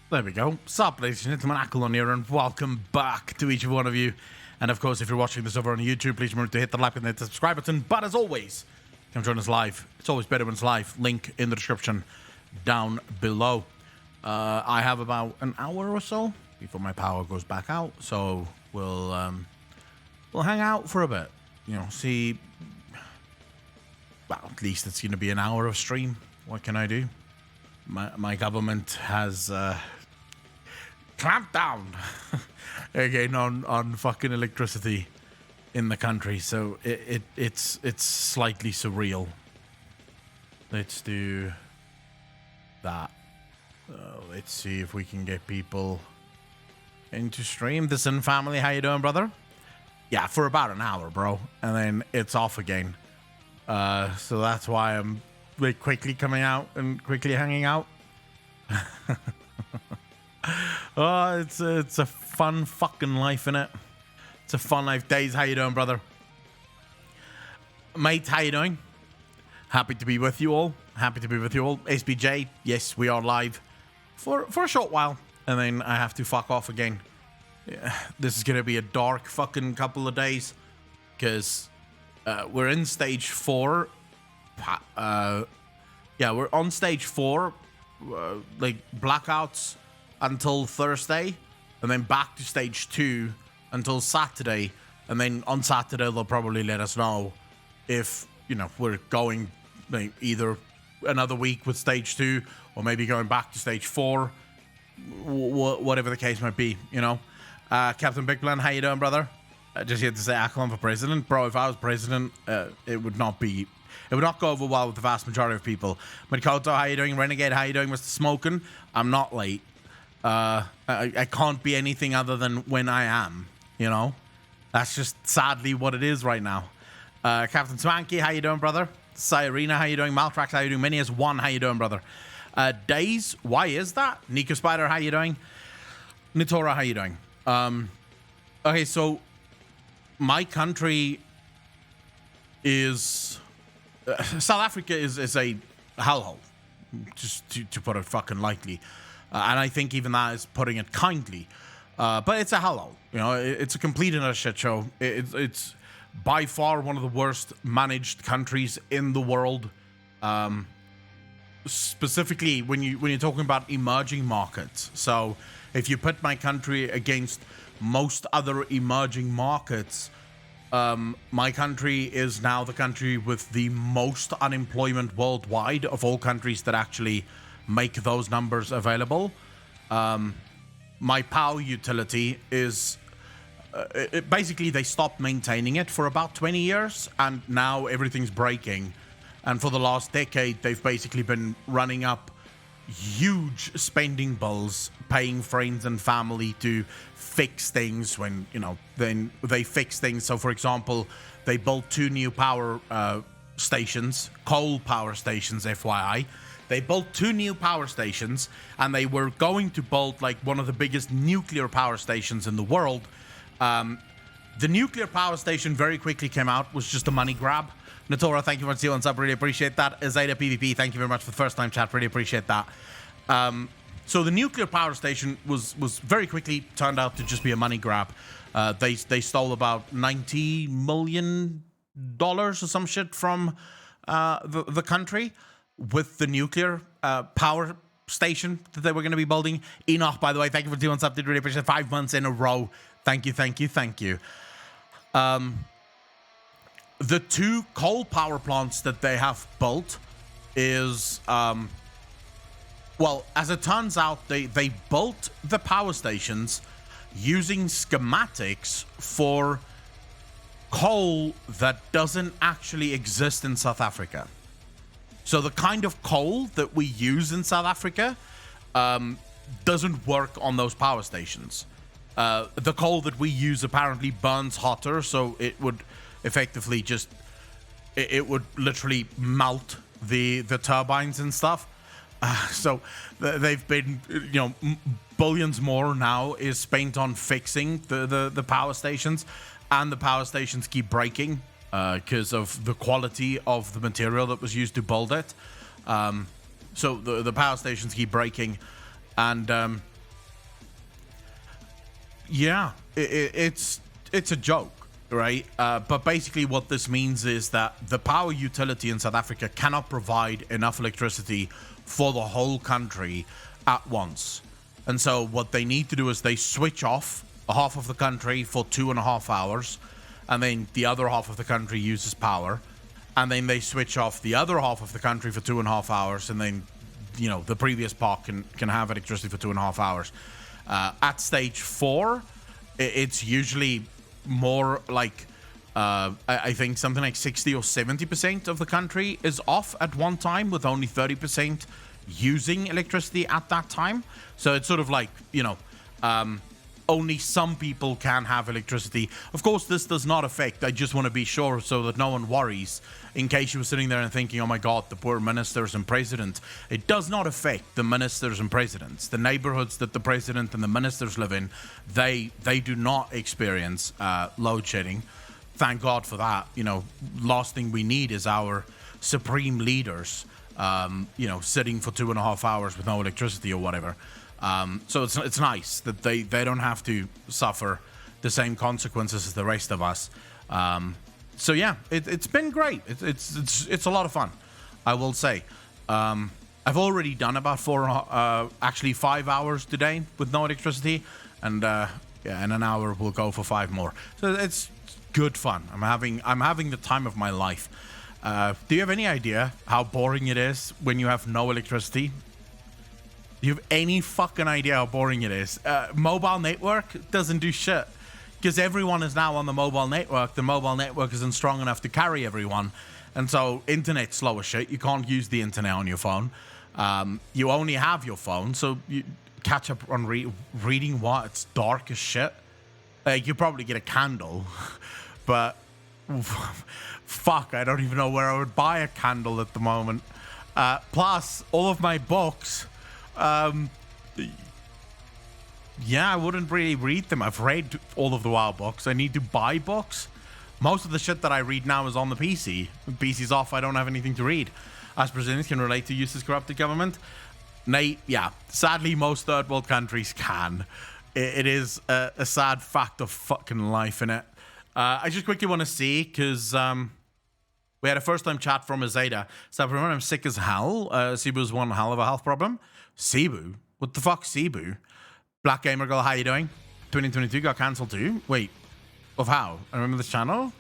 There we go. Sup, ladies and gentlemen, Ackle here, and welcome back to each and one of you. And of course, if you're watching this over on YouTube, please remember to hit the like and hit the subscribe button. But as always, come join us live. It's always better when it's live. Link in the description down below. I have about an hour or so before my power goes back out, so we'll hang out for a bit. You know, see. Well, at least it's going to be an hour of stream. What can I do? My government has clamped down again on fucking electricity in the country, so it's slightly surreal. Let's do that. Let's see if we can get people into stream. The Sin family, how you doing, brother? Yeah, for about an hour, bro, and then it's off again. So that's why I'm like quickly coming out and quickly hanging out. Oh, it's a fun fucking life, innit? It's a fun life. Days, how you doing, brother? Mate, how you doing? Happy to be with you all. Happy to be with you all. SBJ, yes, we are live for a short while, and then I have to fuck off again. Yeah, this is gonna be a dark fucking couple of days, because we're in stage 4. Yeah, we're on stage 4, like blackouts until Thursday, and then back to stage 2 until Saturday, and then on Saturday they'll probably let us know if, you know, we're going like, either another week with stage 2 or maybe going back to stage 4, whatever the case might be, you know. Captain Big Plan, how you doing, brother? Just here to say, Ackle for president, bro. If I was president, it would not go over well with the vast majority of people. Makoto, how you doing? Renegade, how you doing, Mr. Smokin'? I'm not late. I can't be anything other than when I am, you know? That's just sadly what it is right now. Captain Swanky, how you doing, brother? Cyrena, how you doing? Maltrax, how you doing? Many as one, how you doing, brother? Days, why is that? Nico Spider, how you doing? Nitora, how you doing? Okay, so my country is... South Africa is a hellhole, just to put it fucking lightly. And I think even that is putting it kindly. But it's a hellhole. You know, it's a complete and utter shit show. It's by far one of the worst managed countries in the world. Specifically, when you're talking about emerging markets. So if you put my country against most other emerging markets, my country is now the country with the most unemployment worldwide of all countries that actually make those numbers available. My power utility is basically they stopped maintaining it for about 20 years, and now everything's breaking. And for the last decade, they've basically been running up huge spending bills, paying friends and family to fix things when, you know, then they fix things. So, for example, they built 2 new power stations, coal power stations, FYI. They built 2 new power stations, and they were going to build like one of the biggest nuclear power stations in the world. The nuclear power station very quickly came out, was just a money grab. Natora, thank you for seeing up, really appreciate that. Zeta PvP, thank you very much for the first time chat, really appreciate that. So the nuclear power station was very quickly turned out to just be a money grab. They stole about $90 million or some shit from the country with the nuclear power station that they were going to be building. Enoch, by the way, thank you for doing something, really appreciate it. 5 months in a row. Thank you, thank you, thank you. The 2 coal power plants that they have built is, well, as it turns out, they built the power stations using schematics for coal that doesn't actually exist in South Africa. So the kind of coal that we use in South Africa doesn't work on those power stations. The coal that we use apparently burns hotter, so it would effectively just it would literally melt the turbines and stuff. So they've been, you know, billions more now is spent on fixing the power stations, and the power stations keep breaking because of the quality of the material that was used to build it. So the power stations keep breaking, and yeah, it's a joke, right? But basically what this means is that the power utility in South Africa cannot provide enough electricity for the whole country at once. And so what they need to do is they switch off half of the country for 2.5 hours, and then the other half of the country uses power, and then they switch off the other half of the country for 2.5 hours, and then, you know, the previous part can have electricity for 2.5 hours. At stage 4, it's usually more like I think something like 60 or 70% of the country is off at one time, with only 30% using electricity at that time. So it's sort of like, you know, only some people can have electricity. Of course, this does not affect, I just want to be sure so that no one worries, in case you were sitting there and thinking, oh my god, the poor ministers and president. It does not affect the ministers and presidents. The neighborhoods that the president and the ministers live in, they do not experience load shedding. Thank God for that. You know, last thing we need is our supreme leaders, you know, sitting for 2.5 hours with no electricity or whatever. So it's nice that they don't have to suffer the same consequences as the rest of us. So yeah, it's been great. It's a lot of fun, I will say. I've already done about 5 hours today with no electricity, and yeah, in an hour we'll go for 5 more. So it's good fun. I'm having the time of my life. Do you have any idea how boring it is when you have no electricity? Do you have any fucking idea how boring it is? Mobile network doesn't do shit, because everyone is now on the mobile network. The mobile network isn't strong enough to carry everyone, and so internet's slow as shit. You can't use the internet on your phone. You only have your phone, so you catch up on reading what? It's dark as shit. Like, you probably get a candle, but fuck, I don't even know where I would buy a candle at the moment. Plus, all of my books, yeah, I wouldn't really read them. I've read all of the WoW books. I need to buy books. Most of the shit that I read now is on the PC. When PC's off, I don't have anything to read. As Brazilians can relate to useless corrupted government. Nay, yeah, sadly most third world countries can. It is a sad fact of fucking life, innit? I just quickly want to see, because we had a first time chat from Azeda. So remember, I'm sick as hell. Cebu's one hell of a health problem. Cebu? What the fuck, Cebu? Black Gamer Girl, how you doing? 2022 got cancelled too. Wait, of how? I remember this channel.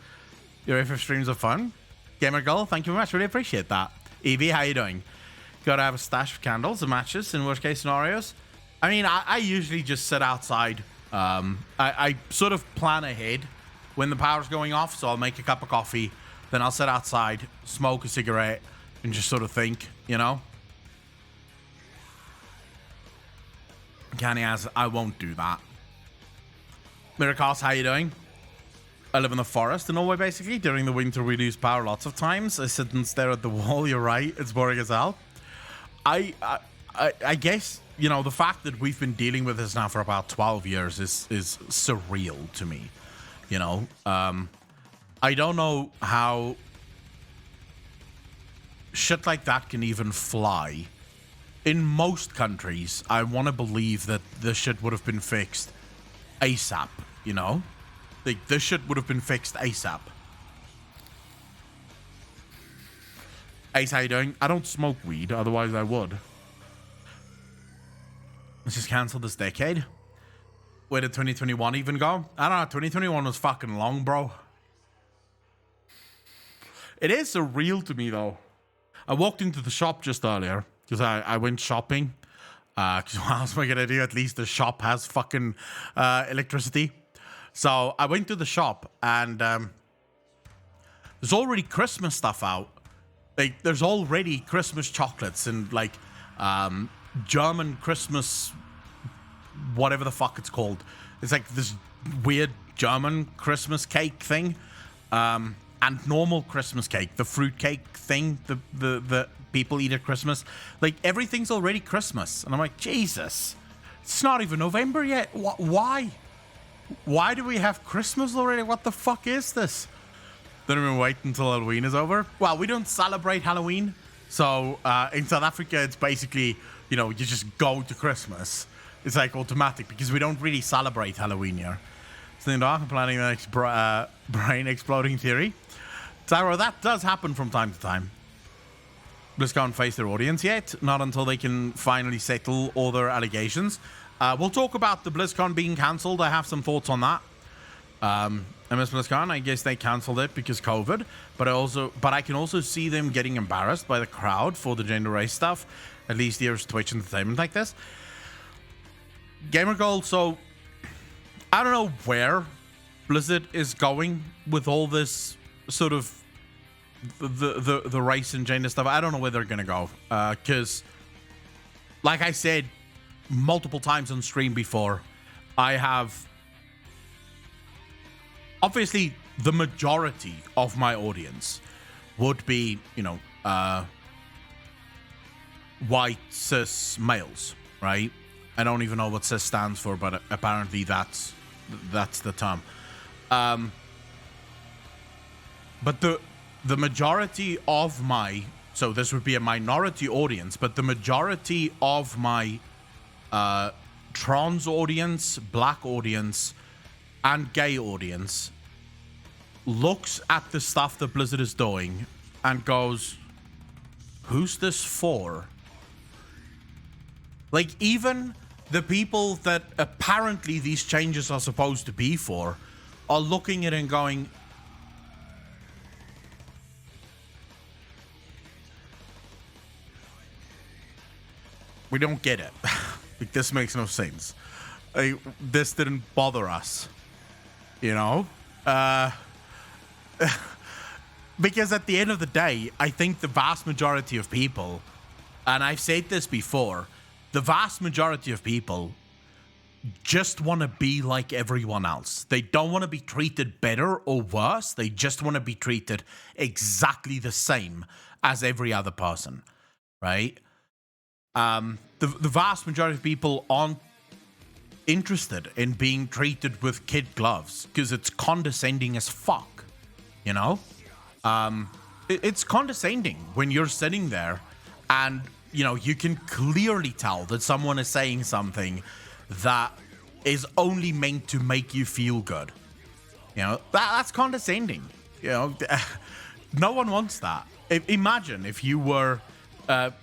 Your AFF streams are fun. Gamer Girl, thank you very much. Really appreciate that. Evie, how you doing? Gotta have a stash of candles and matches in worst case scenarios. I mean, I usually just sit outside. I sort of plan ahead when the power's going off, so I'll make a cup of coffee, then I'll sit outside, smoke a cigarette, and just sort of think, you know? Canny as I won't do that. Miracos, how you doing? I live in the forest in Norway, basically. During the winter, we lose power lots of times. I sit and stare at the wall. You're right. It's boring as hell. I guess, you know, the fact that we've been dealing with this now for about 12 years is surreal to me. You know, I don't know how shit like that can even fly. In most countries, I want to believe that this shit would have been fixed ASAP, you know? Like, this shit would have been fixed ASAP. Ace, how you doing? I don't smoke weed, otherwise I would. Let's just cancel this decade. Where did 2021 even go? I don't know, 2021 was fucking long, bro. It is surreal to me, though. I walked into the shop just earlier, because I went shopping. Because what else am I going to do? At least the shop has fucking electricity. So I went to the shop, and there's already Christmas stuff out. Like, there's already Christmas chocolates and, like, German Christmas, whatever the fuck it's called. It's like this weird German Christmas cake thing. And normal Christmas cake, the fruit cake thing, the people eat at Christmas. Like, everything's already Christmas. And I'm like, Jesus, it's not even November yet. Why? Why do we have Christmas already? What the fuck is this? Don't even wait until Halloween is over. Well, we don't celebrate Halloween. So in South Africa, it's basically, you just go to Christmas. It's like automatic because we don't really celebrate Halloween here. So in dark, I'm planning the next brain exploding theory. Tyro, that does happen from time to time. BlizzCon can't face their audience yet, not until they can finally settle all their allegations. We'll talk about the BlizzCon being cancelled. I have some thoughts on that. MS BlizzCon, I guess they cancelled it because COVID, but I can also see them getting embarrassed by the crowd for the gender race stuff. At least here's Twitch entertainment like this. Gamer Gold, so I don't know where Blizzard is going with all this sort of the race and gender stuff. I don't know where they're gonna go, because like I said multiple times on stream before, I have obviously the majority of my audience would be white cis males, right? I don't even know what cis stands for, but apparently that's the term. But the majority of my, so this would be a minority audience, but the majority of my trans audience, black audience, and gay audience looks at the stuff that Blizzard is doing and goes, who's this for? Like, even the people that apparently these changes are supposed to be for are looking at it and going, we don't get it. Like, this makes no sense. Like, this didn't bother us, because at the end of the day, I think the vast majority of people, and I've said this before, the vast majority of people just want to be like everyone else. They don't want to be treated better or worse. They just want to be treated exactly the same as every other person, right? The vast majority of people aren't interested in being treated with kid gloves because it's condescending as fuck, It's condescending when you're sitting there and, you can clearly tell that someone is saying something that is only meant to make you feel good. That's condescending. No one wants that. Imagine if you were... I'll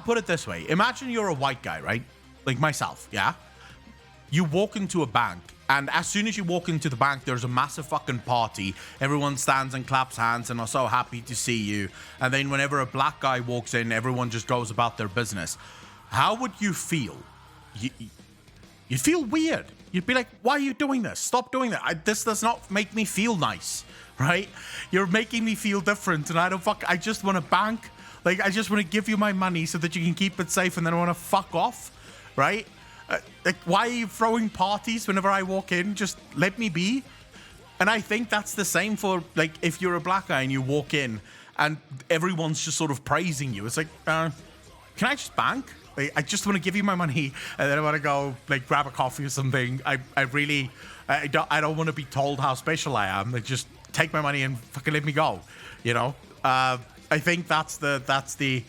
put it this way. Imagine you're a white guy, right? Like myself, yeah? You walk into a bank, and as soon as you walk into the bank, there's a massive fucking party. Everyone stands and claps hands and are so happy to see you. And then whenever a black guy walks in, everyone just goes about their business. How would you feel? You'd feel weird. You'd be like, why are you doing this? Stop doing that. This does not make me feel nice, right? You're making me feel different, and I just want a bank. Like, I just want to give you my money so that you can keep it safe, and then I want to fuck off, right? Like, why are you throwing parties whenever I walk in? Just let me be. And I think that's the same for, like, if you're a black guy and you walk in and everyone's just sort of praising you. It's like, can I just bank? Like, I just want to give you my money, and then I want to go, like, grab a coffee or something. I don't want to be told how special I am. Like, just take my money and fucking let me go, I think that's the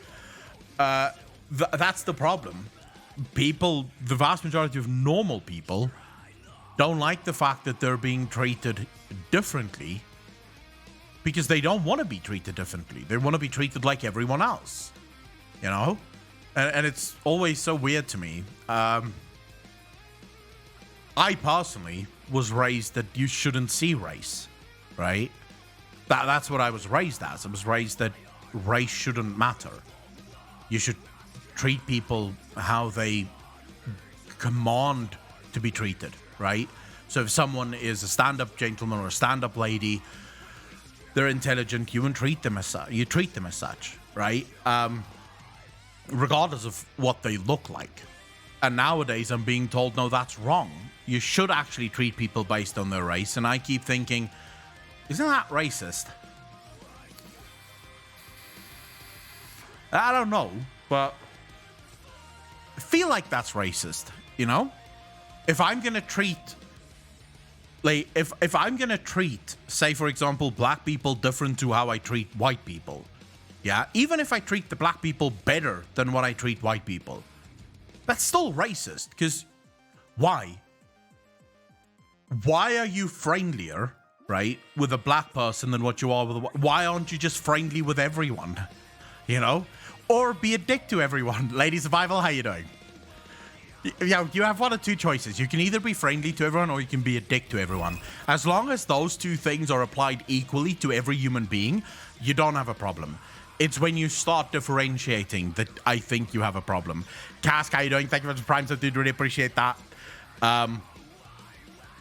problem. People, the vast majority of normal people, don't like the fact that they're being treated differently because they don't want to be treated differently. They want to be treated like everyone else, And it's always so weird to me. I personally was raised that you shouldn't see race, right? That's what I was raised as. I was raised that race shouldn't matter. You should treat people how they command to be treated, right? So if someone is a stand-up gentleman or a stand-up lady, they're intelligent, you treat them as such, right? Regardless of what they look like. And nowadays I'm being told, no, that's wrong. You should actually treat people based on their race. And I keep thinking, isn't that racist? I don't know, but I feel like that's racist, If I'm gonna treat, like, if I'm gonna treat, say for example, black people different to how I treat white people, Yeah, even if I treat the black people better than what I treat white people, that's still racist. Because why? Why are you friendlier, right, with a black person than what you are with a white? Why aren't you just friendly with everyone? You know? Or be a dick to everyone. Lady Survival, how you doing? Yeah, you have one of two choices. You can either be friendly to everyone or you can be a dick to everyone. As long as those two things are applied equally to every human being, you don't have a problem. It's when you start differentiating that I think you have a problem. Cask, how you doing? Thank you for the prime, so dude, really appreciate that.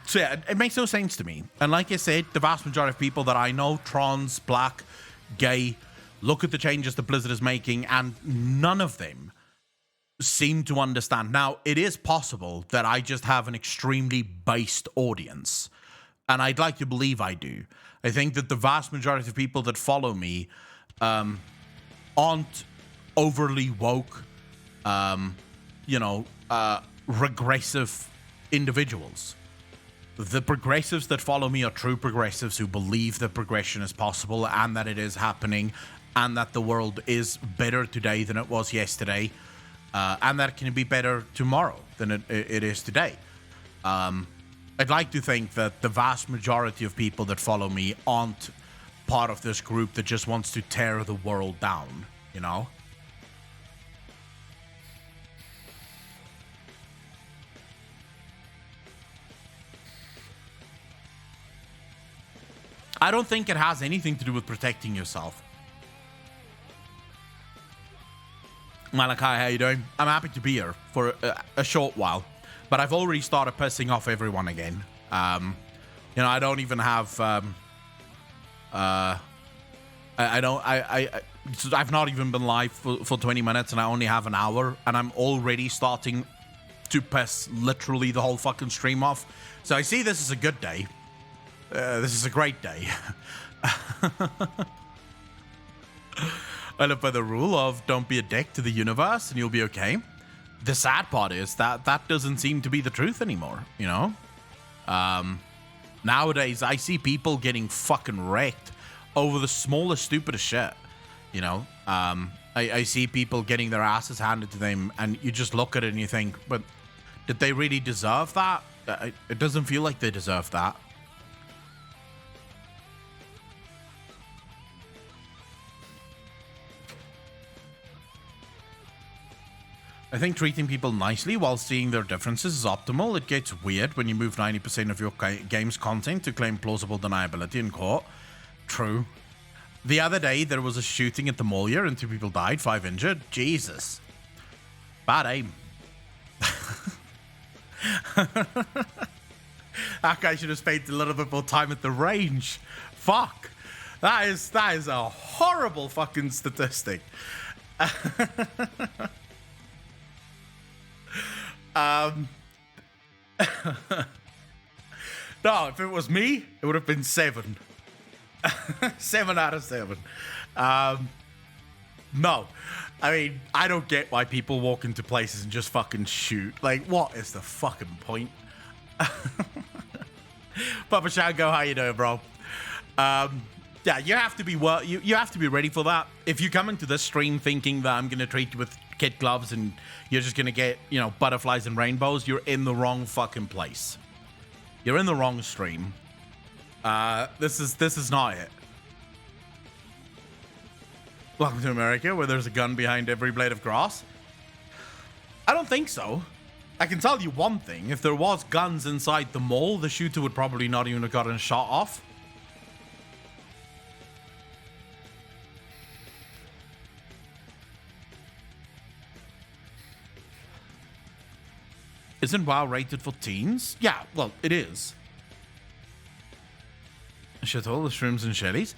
So yeah, it makes no sense to me. And like I said, the vast majority of people that I know, trans, black, gay, look at the changes that Blizzard is making, and none of them seem to understand. Now, it is possible that I just have an extremely based audience, and I'd like to believe I do. I think that the vast majority of people that follow me aren't overly woke, regressive individuals. The progressives that follow me are true progressives who believe that progression is possible and that it is happening and that the world is better today than it was yesterday, and that it can be better tomorrow than it is today. I'd like to think that the vast majority of people that follow me aren't part of this group that just wants to tear the world down, you know? I don't think it has anything to do with protecting yourself. Malachi, how you doing? I'm happy to be here for a short while, but I've already started pissing off everyone again. I don't even have. I've not even been live for 20 minutes, and I only have an hour, and I'm already starting to piss literally the whole fucking stream off. So I see this is a good day. This is a great day. I live by the rule of don't be a dick to the universe and you'll be okay. The sad part is that doesn't seem to be the truth anymore, you know? Nowadays, I see people getting fucking wrecked over the smallest, stupidest shit, you know? I see people getting their asses handed to them, and you just look at it and you think, but did they really deserve that? It doesn't feel like they deserve that. I think treating people nicely while seeing their differences is optimal. It gets weird when you move 90% of your game's content to claim plausible deniability in court. True. The other day, there was a shooting at the mall here and 2 people died, 5 injured. Jesus. Bad aim. That guy should have spent a little bit more time at the range. Fuck. That is a horrible fucking statistic. No, if it was me, it would have been 7. 7 out of 7. No. I mean, I don't get why people walk into places and just fucking shoot. Like, what is the fucking point? Papa Shango, how you doing, bro? Yeah, you have to be you have to be ready for that. If you come into this stream thinking that I'm gonna treat you with kid gloves and you're just gonna get, butterflies and rainbows, you're in the wrong fucking place. You're in the wrong stream. This is not it. Welcome to America, where there's a gun behind every blade of grass. I don't think so. I can tell you one thing: if there was guns inside the mall, the shooter would probably not even have gotten shot off. Isn't WoW rated for teens? Yeah, well, it is. Shit, all the shrooms and shellies.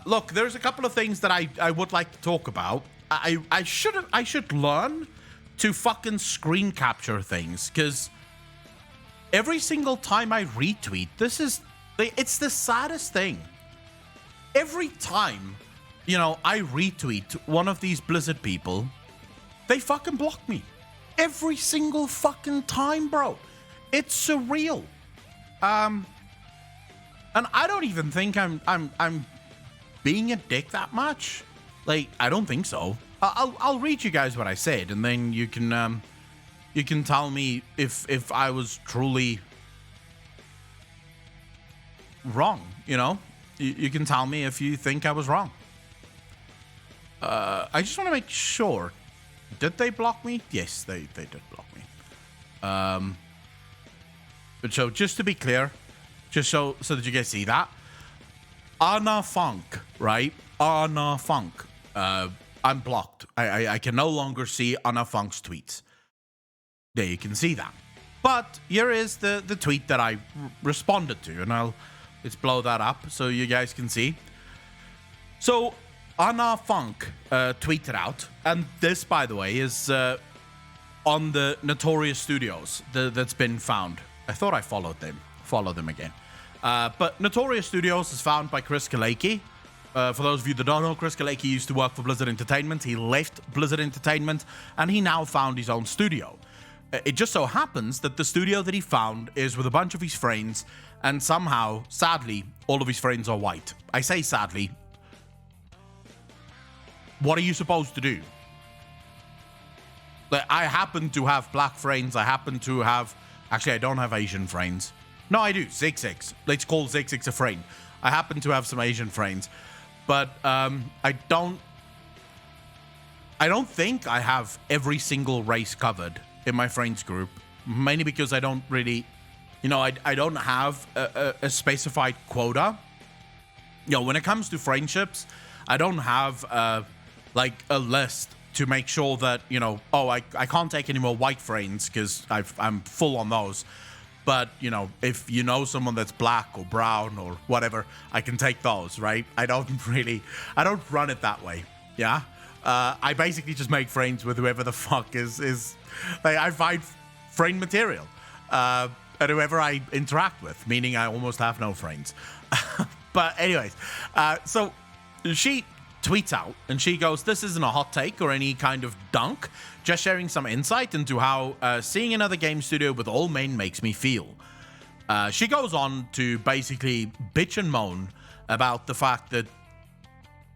Look, there's a couple of things that I would like to talk about. I should learn to fucking screen capture things, because every single time I retweet, it's the saddest thing. Every time, I retweet one of these Blizzard people, they fucking block me. Every single fucking time, bro. It's surreal. And I don't even think I'm being a dick that much. Like, I don't think so. I'll read you guys what I said, and then you can tell me if I was truly wrong. You know, you can tell me if you think I was wrong. I just want to make sure. Did they block me? Yes, they did block me. But so just to be clear, just so that you guys see that, Anna Funk, right? Anna Funk. I'm blocked. I can no longer see Anna Funk's tweets. There, you can see that. But here is the tweet that I responded to, and let's blow that up so you guys can see. So Anna Funk tweeted out, and this, by the way, is on the Notorious Studios that's been found. I thought I followed them. Follow them again. But Notorious Studios is found by Chris Kaleki. For those of you that don't know, Chris Kaleki used to work for Blizzard Entertainment. He left Blizzard Entertainment, and he now found his own studio. It just so happens that the studio that he found is with a bunch of his friends, and somehow, sadly, all of his friends are white. I say sadly. What are you supposed to do? Like, I happen to have black friends. I happen to have... Actually, I don't have Asian friends. No, I do. Zig-Zigs. Let's call Zig-Zigs a friend. I happen to have some Asian friends. But I don't think I have every single race covered in my friends group. Mainly because I don't really... You know, I don't have a specified quota. You know, when it comes to friendships, I don't have... like a list to make sure that, you know, oh, I can't take any more white friends because I'm full on those. But, you know, if you know someone that's black or brown or whatever, I can take those, right? I don't run it that way. Yeah. I basically just make friends with whoever the fuck is like, I find friend material, and whoever I interact with, meaning I almost have no friends. But anyways, so she tweets out and she goes, "This isn't a hot take or any kind of dunk, just sharing some insight into how seeing another game studio with all men makes me feel." She goes on to basically bitch and moan about the fact that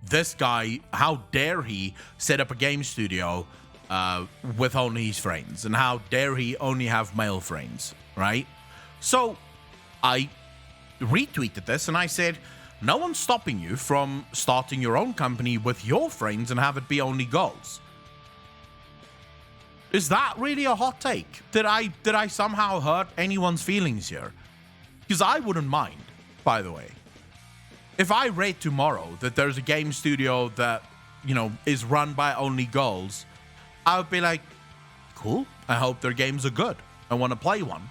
this guy, how dare he set up a game studio with only his friends, and how dare he only have male friends, right? So I retweeted this and I said, no one's stopping you from starting your own company with your friends and have it be only girls. Is that really a hot take? Did I somehow hurt anyone's feelings here? Because I wouldn't mind, by the way. If I read tomorrow that there's a game studio that, you know, is run by only girls, I would be like, cool. I hope their games are good. I want to play one.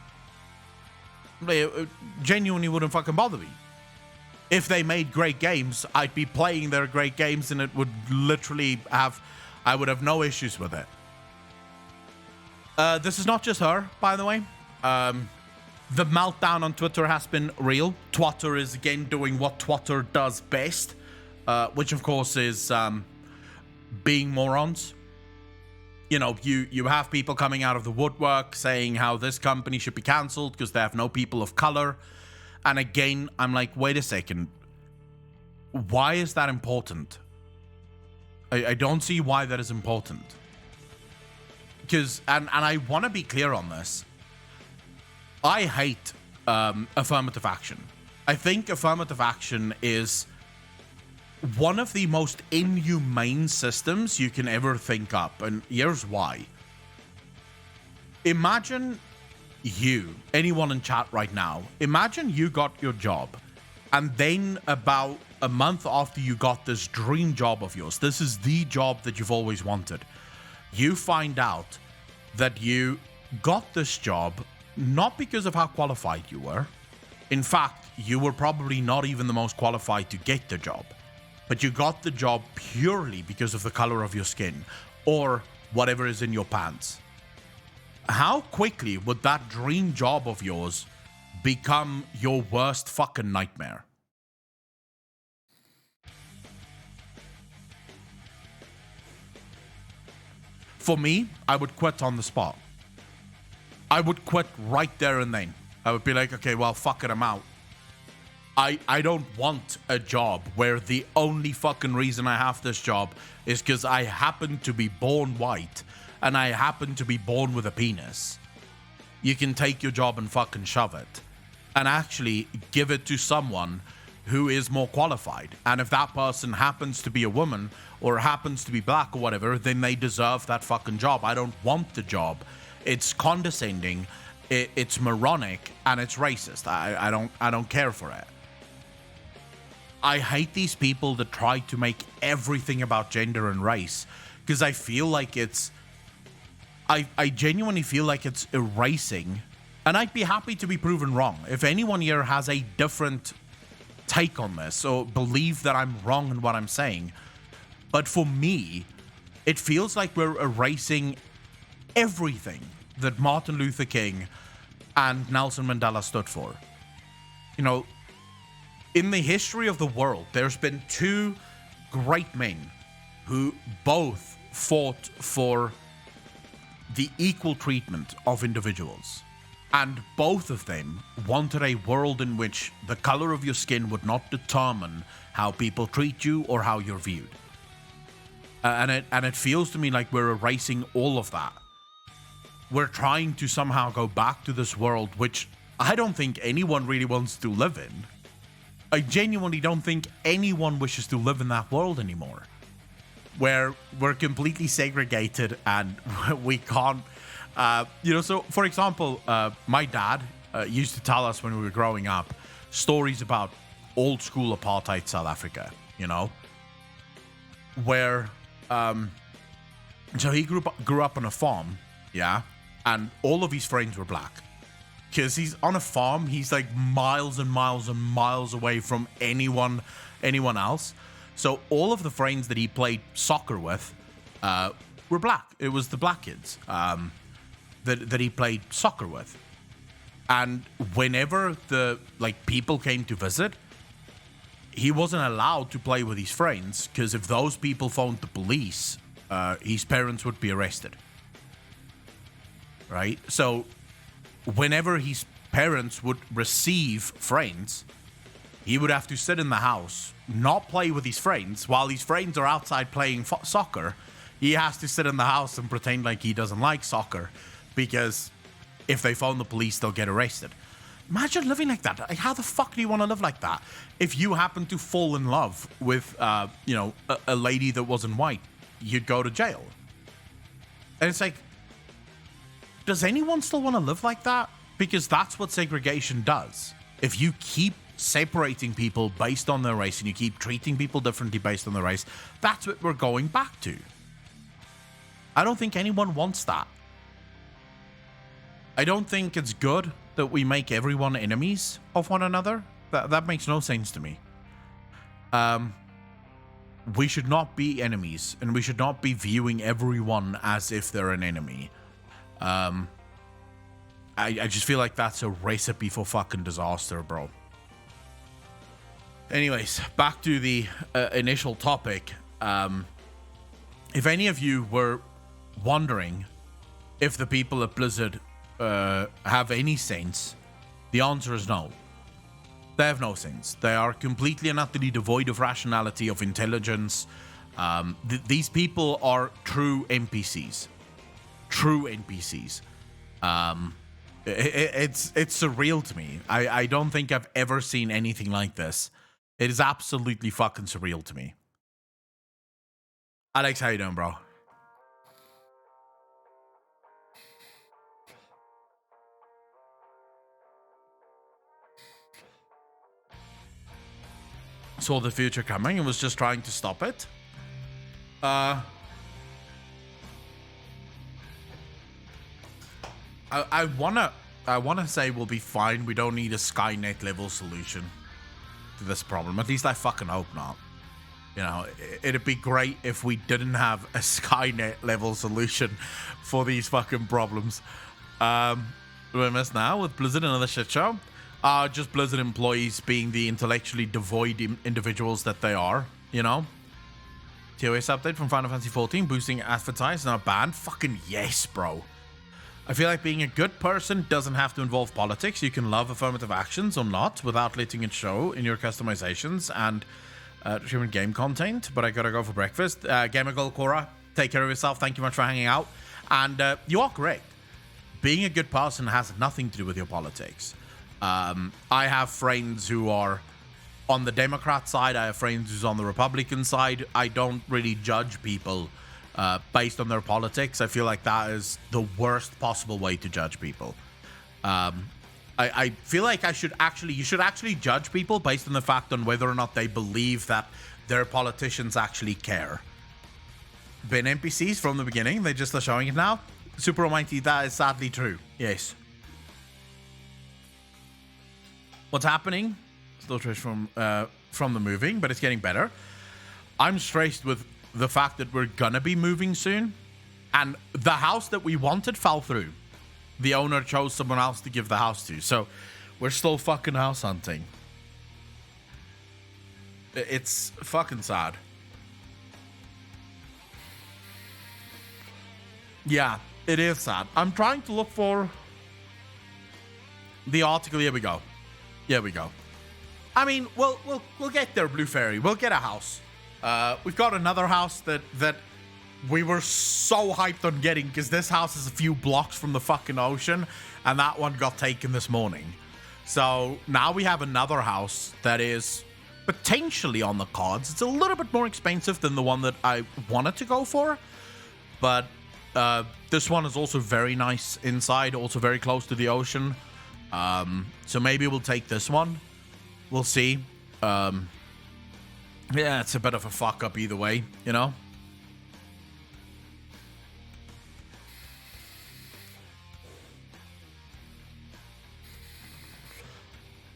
It genuinely wouldn't fucking bother me. If they made great games, I'd be playing their great games and it would literally I would have no issues with it. This is not just her, by the way. The meltdown on Twitter has been real. Twitter is again doing what Twitter does best, which of course is being morons. You know, you have people coming out of the woodwork saying how this company should be cancelled because they have no people of color. And again, I'm like, wait a second. Why is that important? I don't see why that is important. Because, and I want to be clear on this. I hate affirmative action. I think affirmative action is one of the most inhumane systems you can ever think up. And here's why. Imagine you, anyone in chat right now, imagine you got your job and then about a month after you got this dream job of yours, this is the job that you've always wanted, you find out that you got this job not because of how qualified you were. In fact, you were probably not even the most qualified to get the job, but you got the job purely because of the color of your skin or whatever is in your pants. How quickly would that dream job of yours become your worst fucking nightmare? For me, I would quit on the spot. I would quit right there and then. I would be like, okay, well, fuck it, I'm out. I don't want a job where the only fucking reason I have this job is because I happen to be born white and I happen to be born with a penis. You can take your job and fucking shove it and actually give it to someone who is more qualified. And if that person happens to be a woman or happens to be black or whatever, then they deserve that fucking job. I don't want the job. It's condescending, it's moronic, and it's racist. I don't care for it. I hate these people that try to make everything about gender and race, because I feel like I genuinely feel like it's erasing, and I'd be happy to be proven wrong. If anyone here has a different take on this or believe that I'm wrong in what I'm saying, but for me, it feels like we're erasing everything that Martin Luther King and Nelson Mandela stood for. You know, in the history of the world, there's been two great men who both fought for the equal treatment of individuals. And both of them wanted a world in which the color of your skin would not determine how people treat you or how you're viewed. And it feels to me like we're erasing all of that. We're trying to somehow go back to this world, which I don't think anyone really wants to live in. I genuinely don't think anyone wishes to live in that world anymore, where we're completely segregated and we can't, so for example, my dad used to tell us when we were growing up stories about old school apartheid South Africa, where, so he grew up on a farm, yeah, and all of his friends were black. Because he's on a farm, he's like miles and miles and miles away from anyone else. So all of the friends that he played soccer with were black. It was the black kids that he played soccer with. And whenever the people came to visit, he wasn't allowed to play with his friends, because if those people phoned the police, his parents would be arrested. Right? So whenever his parents would receive friends, he would have to sit in the house, not play with his friends. While his friends are outside playing soccer, he has to sit in the house and pretend like he doesn't like soccer, because if they phone the police, they'll get arrested. Imagine living like that. Like, how the fuck do you want to live like that? If you happen to fall in love with, a lady that wasn't white, you'd go to jail. And it's like, does anyone still want to live like that? Because that's what segregation does. If you keep separating people based on their race and you keep treating people differently based on their race, that's what we're going back to. I don't think anyone wants that. I don't think it's good that we make everyone enemies of one another. That makes no sense to me. We should not be enemies, and we should not be viewing everyone as if they're an enemy. I just feel like that's a recipe for fucking disaster, bro. Anyways, back to the initial topic. If any of you were wondering if the people at Blizzard have any sense, the answer is no. They have no sense. They are completely and utterly devoid of rationality, of intelligence. These people are true NPCs. True NPCs. It's surreal to me. I don't think I've ever seen anything like this. It is absolutely fucking surreal to me. Alex, how you doing, bro? Saw the future coming and was just trying to stop it. I wanna say we'll be fine. We don't need a Skynet level solution to this problem. At least I fucking hope not. It'd be great if we didn't have a Skynet level solution for these fucking problems. What do I miss now with Blizzard, another shit show? Just Blizzard employees being the intellectually devoid individuals that they are, TOS update from Final Fantasy 14, boosting advertise, now banned. Fucking yes, bro. I feel like being a good person doesn't have to involve politics. You can love affirmative actions or not without letting it show in your customizations and human game content. But I gotta go for breakfast. Gamer Girl Cora, take care of yourself. Thank you much for hanging out. And you are correct. Being a good person has nothing to do with your politics. I have friends who are on the Democrat side. I have friends who's on the Republican side. I don't really judge people based on their politics. I feel like that is the worst possible way to judge people. I feel like you should actually judge people based on the fact on whether or not they believe that their politicians actually care. Been NPCs from the beginning. They just are showing it now. Super Almighty, that is sadly true. Yes. What's happening? Still trash from the moving, but it's getting better. I'm stressed with the fact that we're gonna be moving soon, and the house that we wanted fell through. The owner chose someone else to give the house to, so we're still fucking house hunting. It's fucking sad. Yeah, it is sad. I'm trying to look for the article. Here we go. Here we go. I mean, we'll get there, Blue Fairy. We'll get a house. We've got another house that we were so hyped on getting, because this house is a few blocks from the fucking ocean, and that one got taken this morning. So now we have another house that is potentially on the cards. It's a little bit more expensive than the one that I wanted to go for, but this one is also very nice inside, also very close to the ocean. So maybe we'll take this one. We'll see. Yeah, it's a bit of a fuck up either way, you know?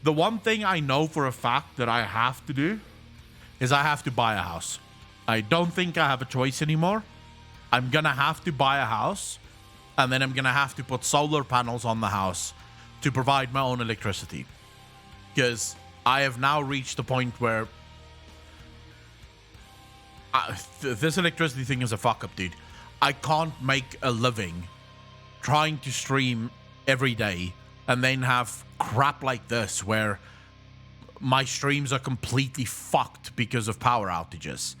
The one thing I know for a fact that I have to do is I have to buy a house. I don't think I have a choice anymore. I'm gonna have to buy a house, and then I'm gonna have to put solar panels on the house to provide my own electricity. Because I have now reached the point where this electricity thing is a fuck up, dude. I can't make a living trying to stream every day and then have crap like this where my streams are completely fucked because of power outages.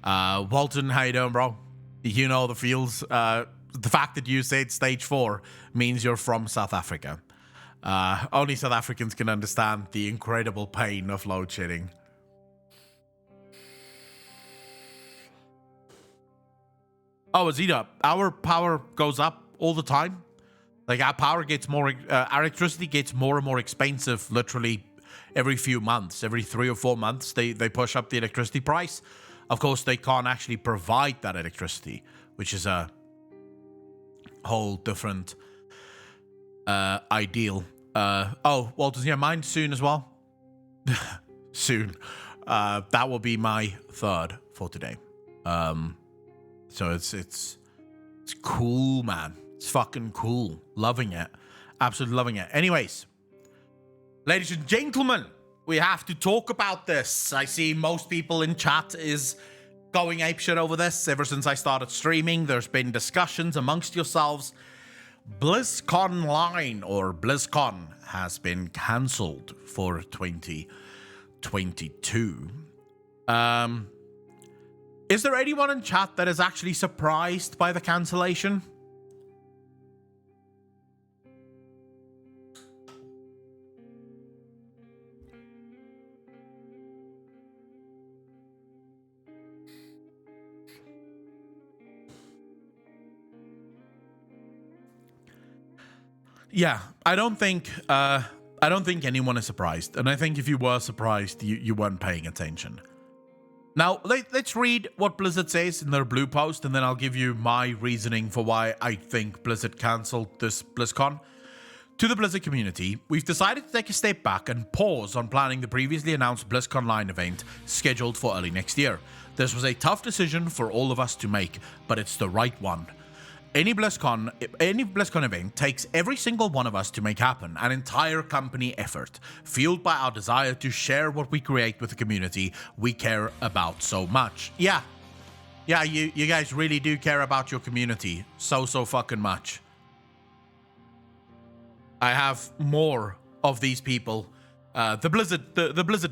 Walton, how you doing, bro? You know the feels. The fact that you said stage 4 means you're from South Africa. Only South Africans can understand the incredible pain of load shedding. Oh, Azita, our power goes up all the time. Like, our power gets more, our electricity gets more and more expensive literally every few months. Every 3 or 4 months, they push up the electricity price. Of course, they can't actually provide that electricity, which is a whole different ideal. Oh, Walter's here. Mine soon as well. Soon. That will be my 3rd for today. So it's cool, man. It's fucking cool. Loving it. Absolutely loving it. Anyways, ladies and gentlemen, we have to talk about this. I see most people in chat is going apeshit over this. Ever since I started streaming, there's been discussions amongst yourselves. BlizzCon line, or BlizzCon, has been cancelled for 2022. Is there anyone in chat that is actually surprised by the cancellation? Yeah, I don't think anyone is surprised, and I think if you were surprised, you weren't paying attention. Now, let's read what Blizzard says in their blue post, and then I'll give you my reasoning for why I think Blizzard cancelled this BlizzCon. To the Blizzard community, we've decided to take a step back and pause on planning the previously announced BlizzCon line event scheduled for early next year. This was a tough decision for all of us to make, but it's the right one. Any BlizzCon event takes every single one of us to make happen, an entire company effort, fueled by our desire to share what we create with the community we care about so much. Yeah, you guys really do care about your community so fucking much. I have more of these people. The Blizzard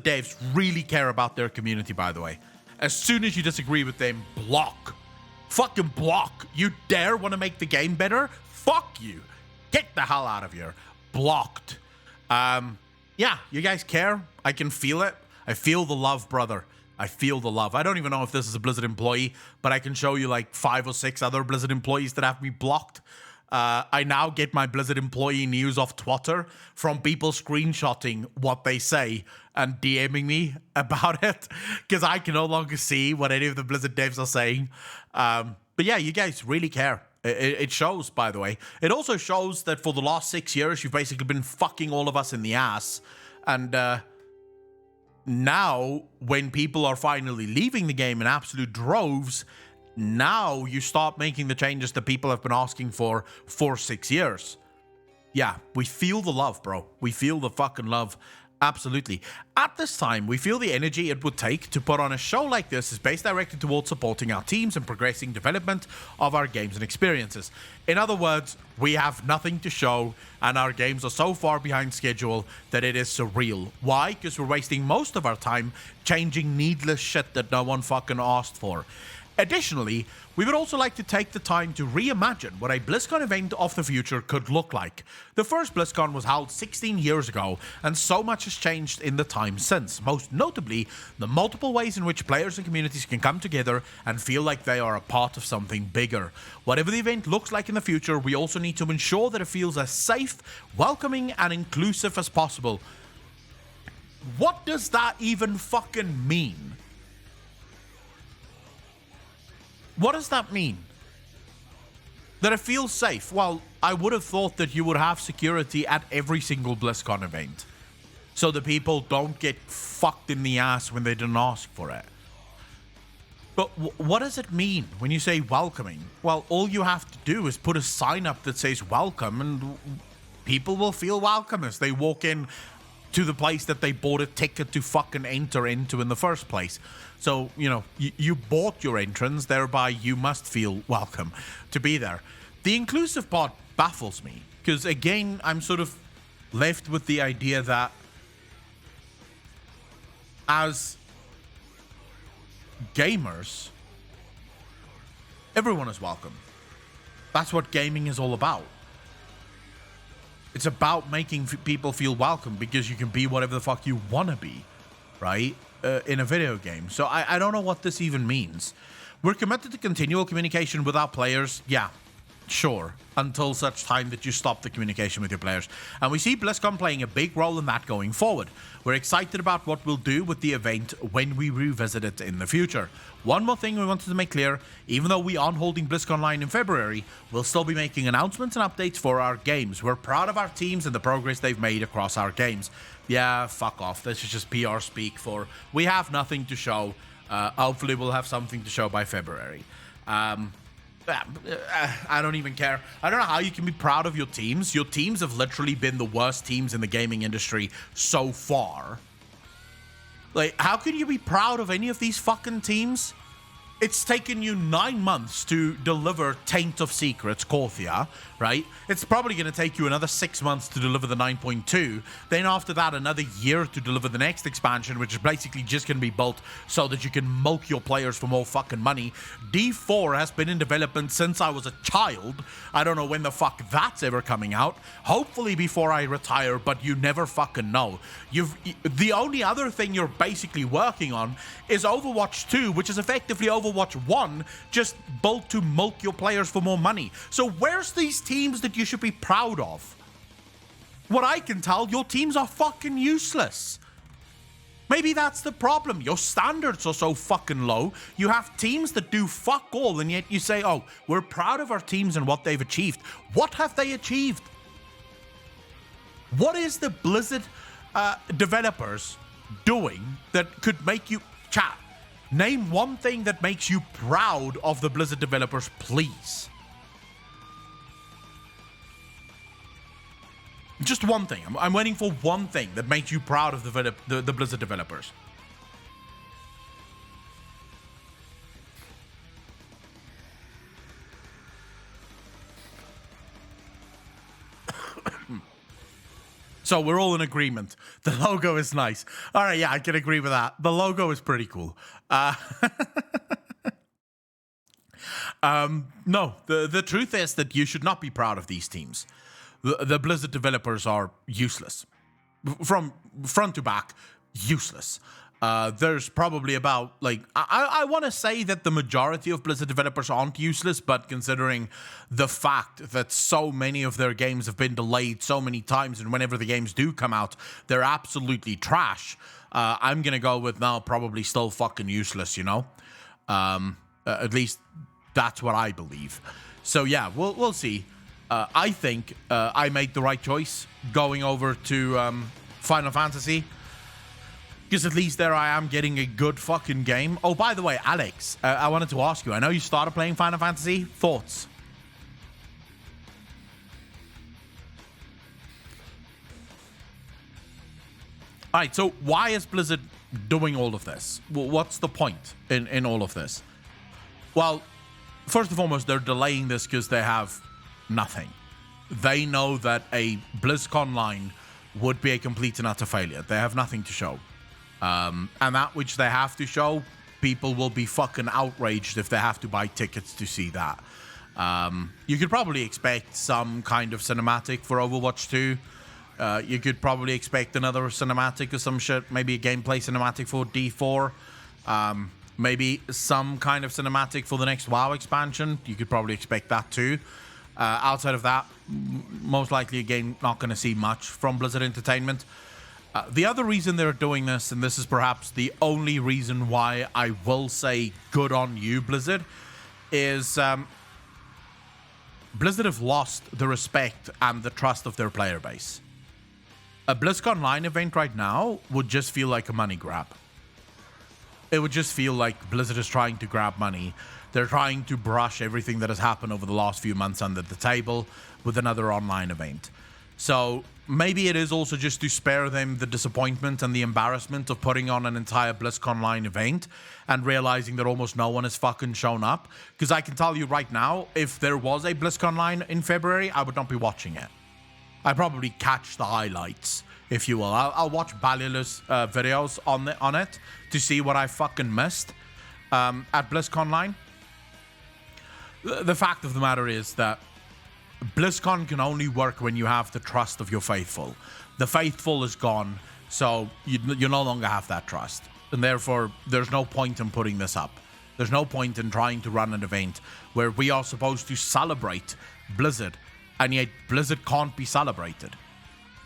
devs really care about their community, by the way. As soon as you disagree with them, block. Fucking block. You dare want to make the game better? Fuck you. Get the hell out of here. Blocked. Yeah, you guys care. I can feel it. I feel the love, brother. I feel the love. I don't even know if this is a Blizzard employee, but I can show you like 5 or 6 other Blizzard employees that have me blocked. I now get my Blizzard employee news off Twitter from people screenshotting what they say and DMing me about it because I can no longer see what any of the Blizzard devs are saying. But yeah, you guys really care. It shows, by the way. It also shows that for the last 6 years, you've basically been fucking all of us in the ass. And now, when people are finally leaving the game in absolute droves, now you start making the changes that people have been asking for 6 years. Yeah, we feel the love, bro. We feel the fucking love. Absolutely. At this time, we feel the energy it would take to put on a show like this is based directly towards supporting our teams and progressing development of our games and experiences. In other words, we have nothing to show and our games are so far behind schedule that it is surreal. Why? Because we're wasting most of our time changing needless shit that no one fucking asked for. Additionally, we would also like to take the time to reimagine what a BlizzCon event of the future could look like. The first BlizzCon was held 16 years ago, and so much has changed in the time since, most notably the multiple ways in which players and communities can come together and feel like they are a part of something bigger. Whatever the event looks like in the future, we also need to ensure that it feels as safe, welcoming, and inclusive as possible. What does that even fucking mean? What does that mean? That it feels safe? Well, I would have thought that you would have security at every single BlizzCon event, so the people don't get fucked in the ass when they didn't ask for it. But what does it mean when you say welcoming? Well, all you have to do is put a sign up that says welcome, and people will feel welcome as they walk in to the place that they bought a ticket to fucking enter into in the first place. So, you know, you bought your entrance, thereby you must feel welcome to be there. The inclusive part baffles me, because again, I'm sort of left with the idea that as gamers, everyone is welcome. That's what gaming is all about. It's about making people feel welcome because you can be whatever the fuck you want to be, right? In a video game. So I don't know what this even means. We're committed to continual communication with our players. Yeah, sure. Until such time that you stop the communication with your players. And we see BlizzCon playing a big role in that going forward. We're excited about what we'll do with the event when we revisit it in the future. One more thing we wanted to make clear, even though we aren't holding BlizzCon Line in February, we'll still be making announcements and updates for our games. We're proud of our teams and the progress they've made across our games. Yeah, fuck off. This is just PR speak for we have nothing to show. Hopefully we'll have something to show by February. I don't even care. I don't know how you can be proud of your teams. Your teams have literally been the worst teams in the gaming industry so far. Like, how can you be proud of any of these fucking teams? It's taken you 9 months to deliver Taint of Secrets, Korthia, right? It's probably going to take you another 6 months to deliver the 9.2. Then after that, another year to deliver the next expansion, which is basically just going to be built so that you can milk your players for more fucking money. D4 has been in development since I was a child. I don't know when the fuck that's ever coming out. Hopefully before I retire, but you never fucking know. The only other thing you're basically working on is Overwatch 2, which is effectively Overwatch 1, just built to milk your players for more money. So where's these teams that you should be proud of? What I can tell, your teams are fucking useless. Maybe that's the problem. Your standards are so fucking low. You have teams that do fuck all, and yet you say, oh, we're proud of our teams and what they've achieved. What have they achieved? What is the Blizzard developers doing that could make you... Chat, name one thing that makes you proud of the Blizzard developers, please. Just one thing. I'm waiting for one thing that makes you proud of the Blizzard developers. So we're all in agreement. The logo is nice. All right, yeah, I can agree with that. The logo is pretty cool. No, the truth is that you should not be proud of these teams. The Blizzard developers are useless. From front to back, useless. There's probably about, like, I want to say that the majority of Blizzard developers aren't useless, but considering the fact that so many of their games have been delayed so many times, and whenever the games do come out, they're absolutely trash, I'm going to go with now probably still fucking useless, you know? At least that's what I believe. So yeah, we'll see. I think I made the right choice going over to Final Fantasy. Because at least there I am getting a good fucking game. Oh, by the way, Alex, I wanted to ask you. I know you started playing Final Fantasy. Thoughts? All right, so why is Blizzard doing all of this? What's the point in all of this? Well, first and foremost, they're delaying this because they have nothing. They know that a BlizzCon line would be a complete and utter failure. They have nothing to show. And that which they have to show, people will be fucking outraged if they have to buy tickets to see that. You could probably expect some kind of cinematic for Overwatch 2. You could probably expect another cinematic or some shit. Maybe a gameplay cinematic for D4. Maybe some kind of cinematic for the next WoW expansion. You could probably expect that too. Outside of that, most likely, again, not going to see much from Blizzard Entertainment. The other reason they're doing this, and this is perhaps the only reason why I will say good on you, Blizzard, is Blizzard have lost the respect and the trust of their player base. A BlizzCon line event right now would just feel like a money grab. It would just feel like Blizzard is trying to grab money. They're trying to brush everything that has happened over the last few months under the table with another online event. So maybe it is also just to spare them the disappointment and the embarrassment of putting on an entire BlizzCon line event and realizing that almost no one has fucking shown up. Because I can tell you right now, if there was a BlizzCon line in February, I would not be watching it. I'd probably catch the highlights, if you will. I'll watch Balula's videos on it to see what I fucking missed at BlizzCon line. The fact of the matter is that BlizzCon can only work when you have the trust of your faithful. The faithful is gone, so you no longer have that trust. And therefore, there's no point in putting this up. There's no point in trying to run an event where we are supposed to celebrate Blizzard, and yet Blizzard can't be celebrated.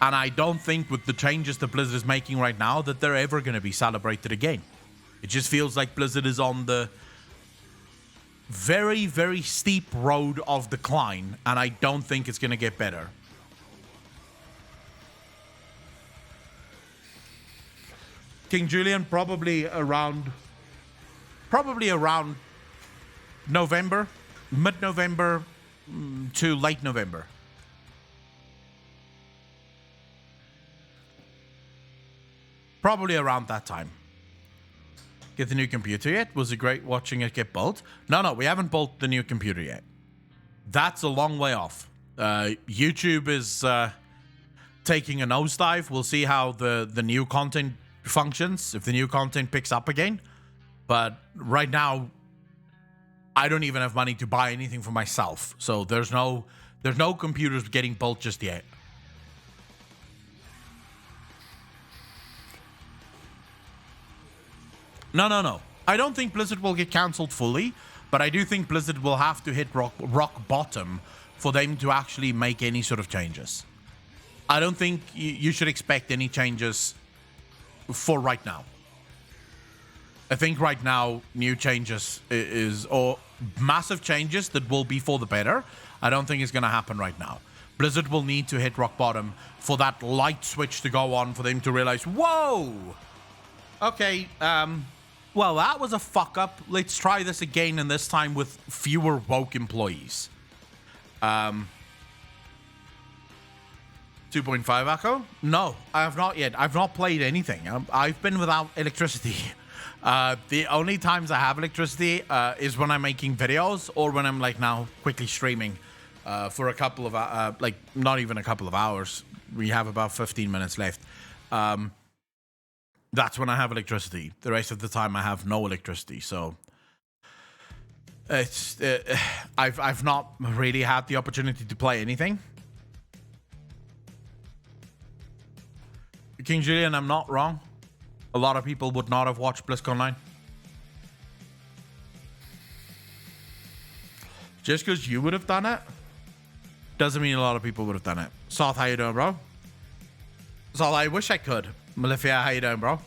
And I don't think with the changes that Blizzard is making right now that they're ever going to be celebrated again. It just feels like Blizzard is on the very, very steep road of decline, and I don't think it's going to get better. King Julian, probably around November, mid-November to late November. Probably around that time. Get the new computer yet? Was it great watching it get built? No, we haven't built the new computer yet. That's a long way off. YouTube is taking a nosedive. We'll see how the new content functions, if the new content picks up again. But right now, I don't even have money to buy anything for myself. So there's no computers getting built just yet. No. I don't think Blizzard will get cancelled fully, but I do think Blizzard will have to hit rock bottom for them to actually make any sort of changes. I don't think you should expect any changes for right now. I think right now, new changes or massive changes that will be for the better, I don't think is going to happen right now. Blizzard will need to hit rock bottom for that light switch to go on for them to realize, whoa! Okay, well, that was a fuck up. Let's try this again, and this time with fewer woke employees. 2.5 Echo? No, I have not yet. I've not played anything. I've been without electricity. The only times I have electricity is when I'm making videos or when I'm like now quickly streaming for a couple of, like not even a couple of hours, we have about 15 minutes left. That's when I have electricity. The rest of the time I have no electricity. So it's I've not really had the opportunity to play anything. King Julian, I'm not wrong. A lot of people would not have watched BlizzCon 9. Just because you would have done it doesn't mean a lot of people would have done it. Soth, how you doing, bro? Soth, I wish I could. Malifia, how you doing, bro?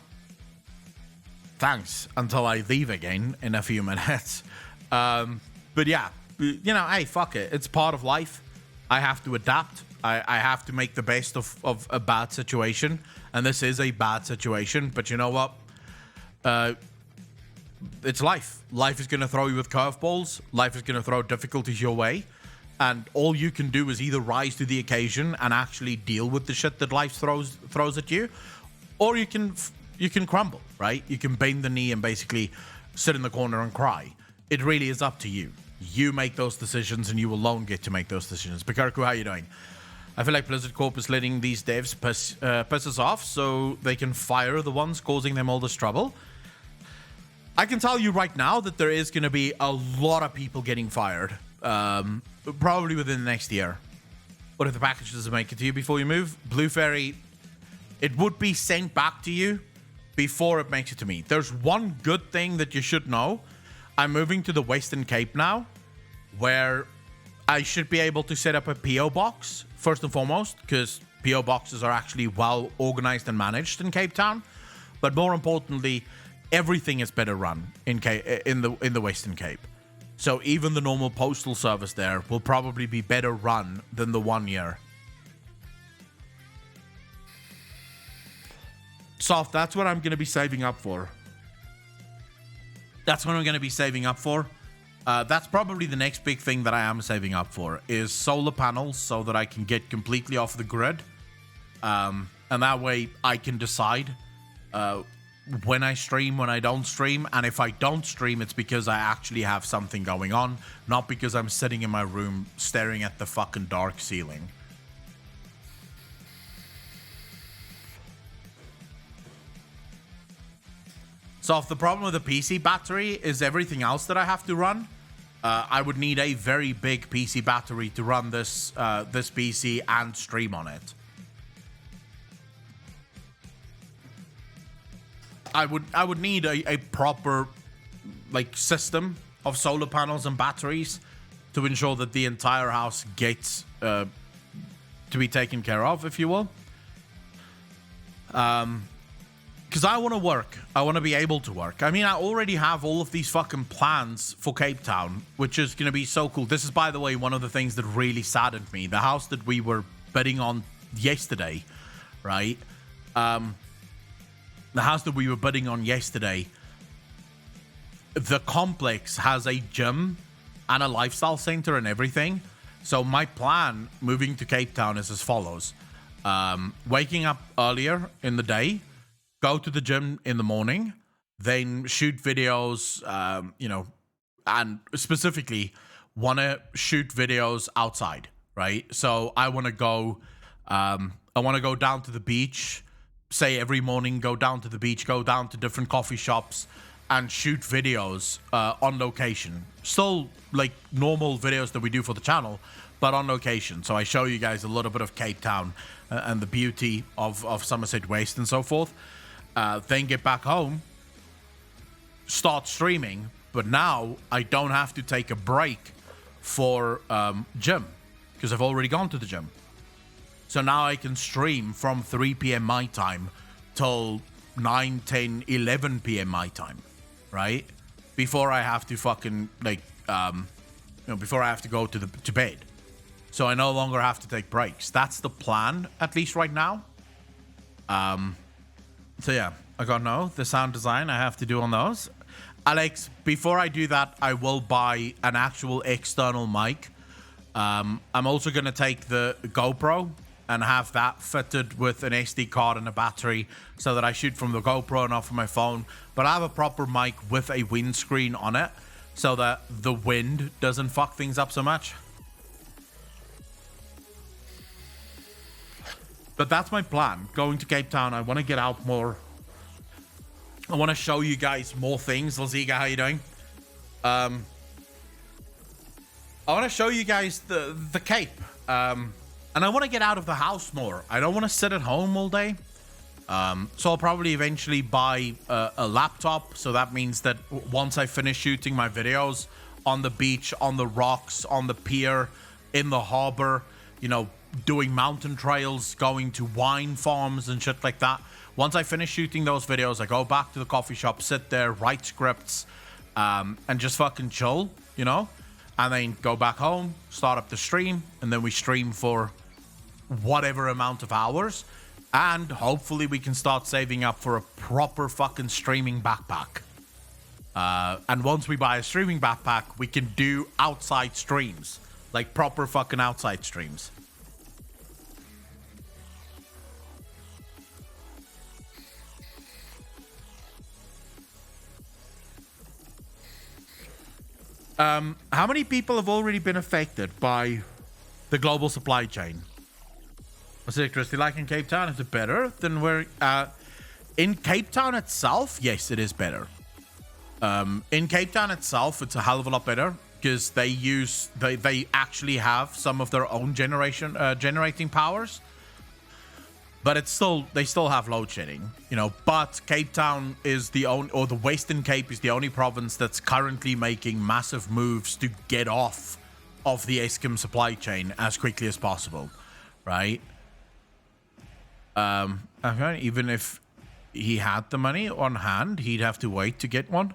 Thanks. Until I leave again in a few minutes. But yeah, you know, hey, fuck it. It's part of life. I have to adapt. I have to make the best of a bad situation. And this is a bad situation. But you know what? It's life. Life is going to throw you with curveballs. Life is going to throw difficulties your way. And all you can do is either rise to the occasion and actually deal with the shit that life throws at you, or you can crumble, right? You can bend the knee and basically sit in the corner and cry. It really is up to you. You make those decisions, and you alone get to make those decisions. Pikarku, how you doing? I feel like Blizzard Corp is letting these devs piss us off so they can fire the ones causing them all this trouble. I can tell you right now that there is going to be a lot of people getting fired. Probably within the next year. But if the package doesn't make it to you before you move, Blue Fairy, it would be sent back to you before it makes it to me. There's one good thing that you should know. I'm moving to the Western Cape now, where I should be able to set up a PO box first and foremost, because PO boxes are actually well organized and managed in Cape Town. But more importantly, everything is better run in the Western Cape. So even the normal postal service there will probably be better run than the 1 year. Soft, that's what I'm going to be saving up for. That's what I'm going to be saving up for. That's probably the next big thing that I am saving up for is solar panels so that I can get completely off the grid. And that way I can decide when I stream, when I don't stream. And if I don't stream, it's because I actually have something going on, not because I'm sitting in my room staring at the fucking dark ceiling. So if the problem with the PC battery is everything else that I have to run, I would need a very big PC battery to run this PC and stream on it. I would need a proper like system of solar panels and batteries to ensure that the entire house gets to be taken care of, if you will. Because I want to work. I want to be able to work. I mean, I already have all of these fucking plans for Cape Town, which is going to be so cool. This is, by the way, one of the things that really saddened me. The house that we were bidding on yesterday, right? The house that we were bidding on yesterday, the complex has a gym and a lifestyle center and everything. So my plan moving to Cape Town is as follows. Waking up earlier in the day, go to the gym in the morning, then shoot videos, and specifically want to shoot videos outside, right? So I want to go down to the beach, say every morning, go down to the beach, go down to different coffee shops and shoot videos on location. Still like normal videos that we do for the channel, but on location. So I show you guys a little bit of Cape Town and the beauty of Somerset West and so forth. Then get back home, start streaming, but now I don't have to take a break for gym because I've already gone to the gym. So now I can stream from 3 p.m. my time till 9, 10, 11 p.m. my time, right? Before I have to fucking before I have to go to bed. So I no longer have to take breaks. That's the plan, at least right now. So yeah, I got the sound design I have to do on those. Alex, before I do that, I will buy an actual external mic. I'm also going to take the GoPro and have that fitted with an SD card and a battery so that I shoot from the GoPro and not from my phone. But I have a proper mic with a windscreen on it so that the wind doesn't fuck things up so much. But that's my plan. Going to Cape Town, I want to get out more. I want to show you guys more things. Laziga, how you doing? I want to show you guys the Cape. And I want to get out of the house more. I don't want to sit at home all day. So I'll probably eventually buy a laptop. So that means that once I finish shooting my videos on the beach, on the rocks, on the pier, in the harbor, you know, doing mountain trails, going to wine farms and shit like that. Once I finish shooting those videos, I go back to the coffee shop, sit there, write scripts, and just fucking chill, you know? And then go back home, start up the stream, and then we stream for whatever amount of hours. And hopefully we can start saving up for a proper fucking streaming backpack. And once we buy a streaming backpack, we can do outside streams. Like proper fucking outside streams. How many people have already been affected by the global supply chain? What's it, Christy? Like in Cape Town, is it better than where? In Cape Town itself, yes, it is better. In Cape Town itself, it's a hell of a lot better because they actually have some of their own generating powers. But they still have load shedding, you know. But Cape Town is the Western Cape is the only province that's currently making massive moves to get off of the Eskom supply chain as quickly as possible, right? Even if he had the money on hand, he'd have to wait to get one.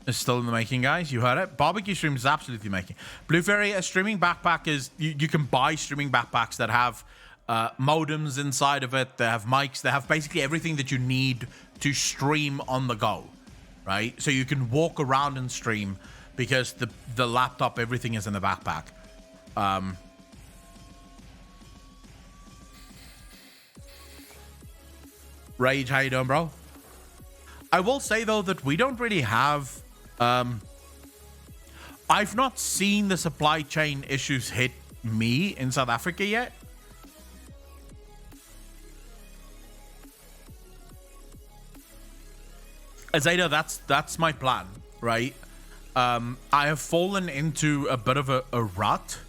It's still in the making, guys. You heard it. Barbecue stream is absolutely making. Blue Fairy, a streaming backpack is you can buy streaming backpacks that have modems inside of it. They have mics. They have basically everything that you need to stream on the go, right? So you can walk around and stream because the laptop, everything is in the backpack. Rage, how you doing, bro? I will say though that we don't really have. I've not seen the supply chain issues hit me in South Africa yet. Azada, that's my plan, right? I have fallen into a bit of a rut.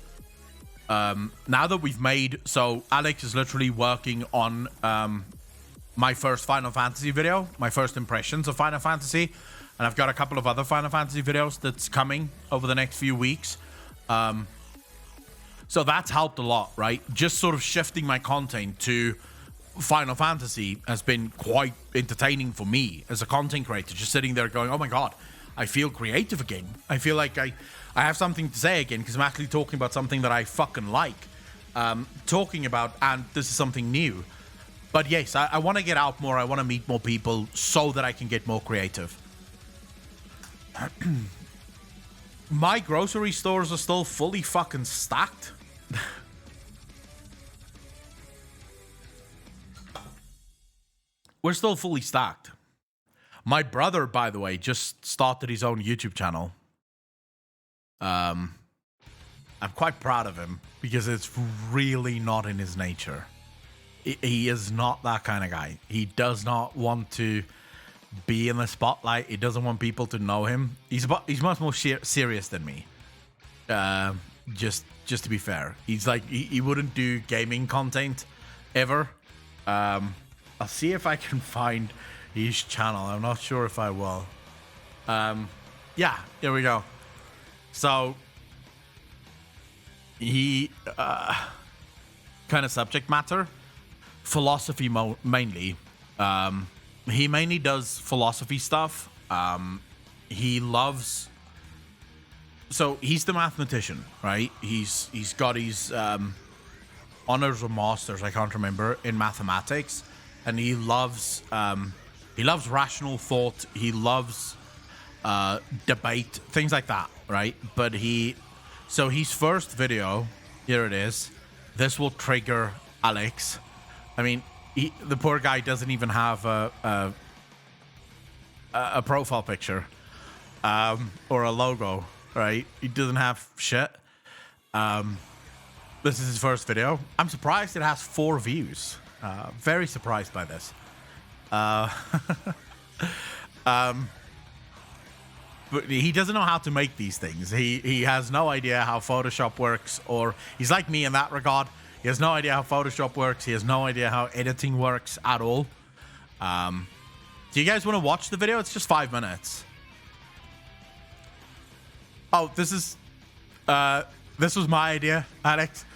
Now that we've made... So, Alex is literally working on my first Final Fantasy video. My first impressions of Final Fantasy. And I've got a couple of other Final Fantasy videos that's coming over the next few weeks. So that's helped a lot, right? Just sort of shifting my content to Final Fantasy has been quite entertaining for me as a content creator, just sitting there going, oh my god, I feel creative again. I feel like I have something to say again because I'm actually talking about something that I fucking like talking about, and this is something new. But yes, I want to get out more. I want to meet more people so that I can get more creative. My grocery stores are still fully fucking stacked. We're still fully stacked. My brother, by the way, just started his own YouTube channel. I'm quite proud of him because it's really not in his nature. He is not that kind of guy. He does not want to be in the spotlight. He doesn't want people to know him. He's much more serious than me. Just to be fair, he's like he wouldn't do gaming content ever. I'll see if I can find his channel. I'm not sure if I will. Yeah, here we go. So he kind of subject matter, philosophy mainly. He mainly does philosophy stuff. He loves. So he's the mathematician, right? He's got his honors or masters, I can't remember, in mathematics, and he loves rational thought. He loves debate, things like that, right? But so his first video, here it is. This will trigger Alex. I mean, the poor guy doesn't even have a profile picture or a logo, right? He doesn't have shit. This is his first video. I'm surprised it has 4 views. Very surprised by this. But he doesn't know how to make these things. He has no idea how Photoshop works, or he's like me in that regard. He has no idea how Photoshop works. He has no idea how editing works at all. Do you guys want to watch the video? It's just 5 minutes. Oh, this was my idea, Alex.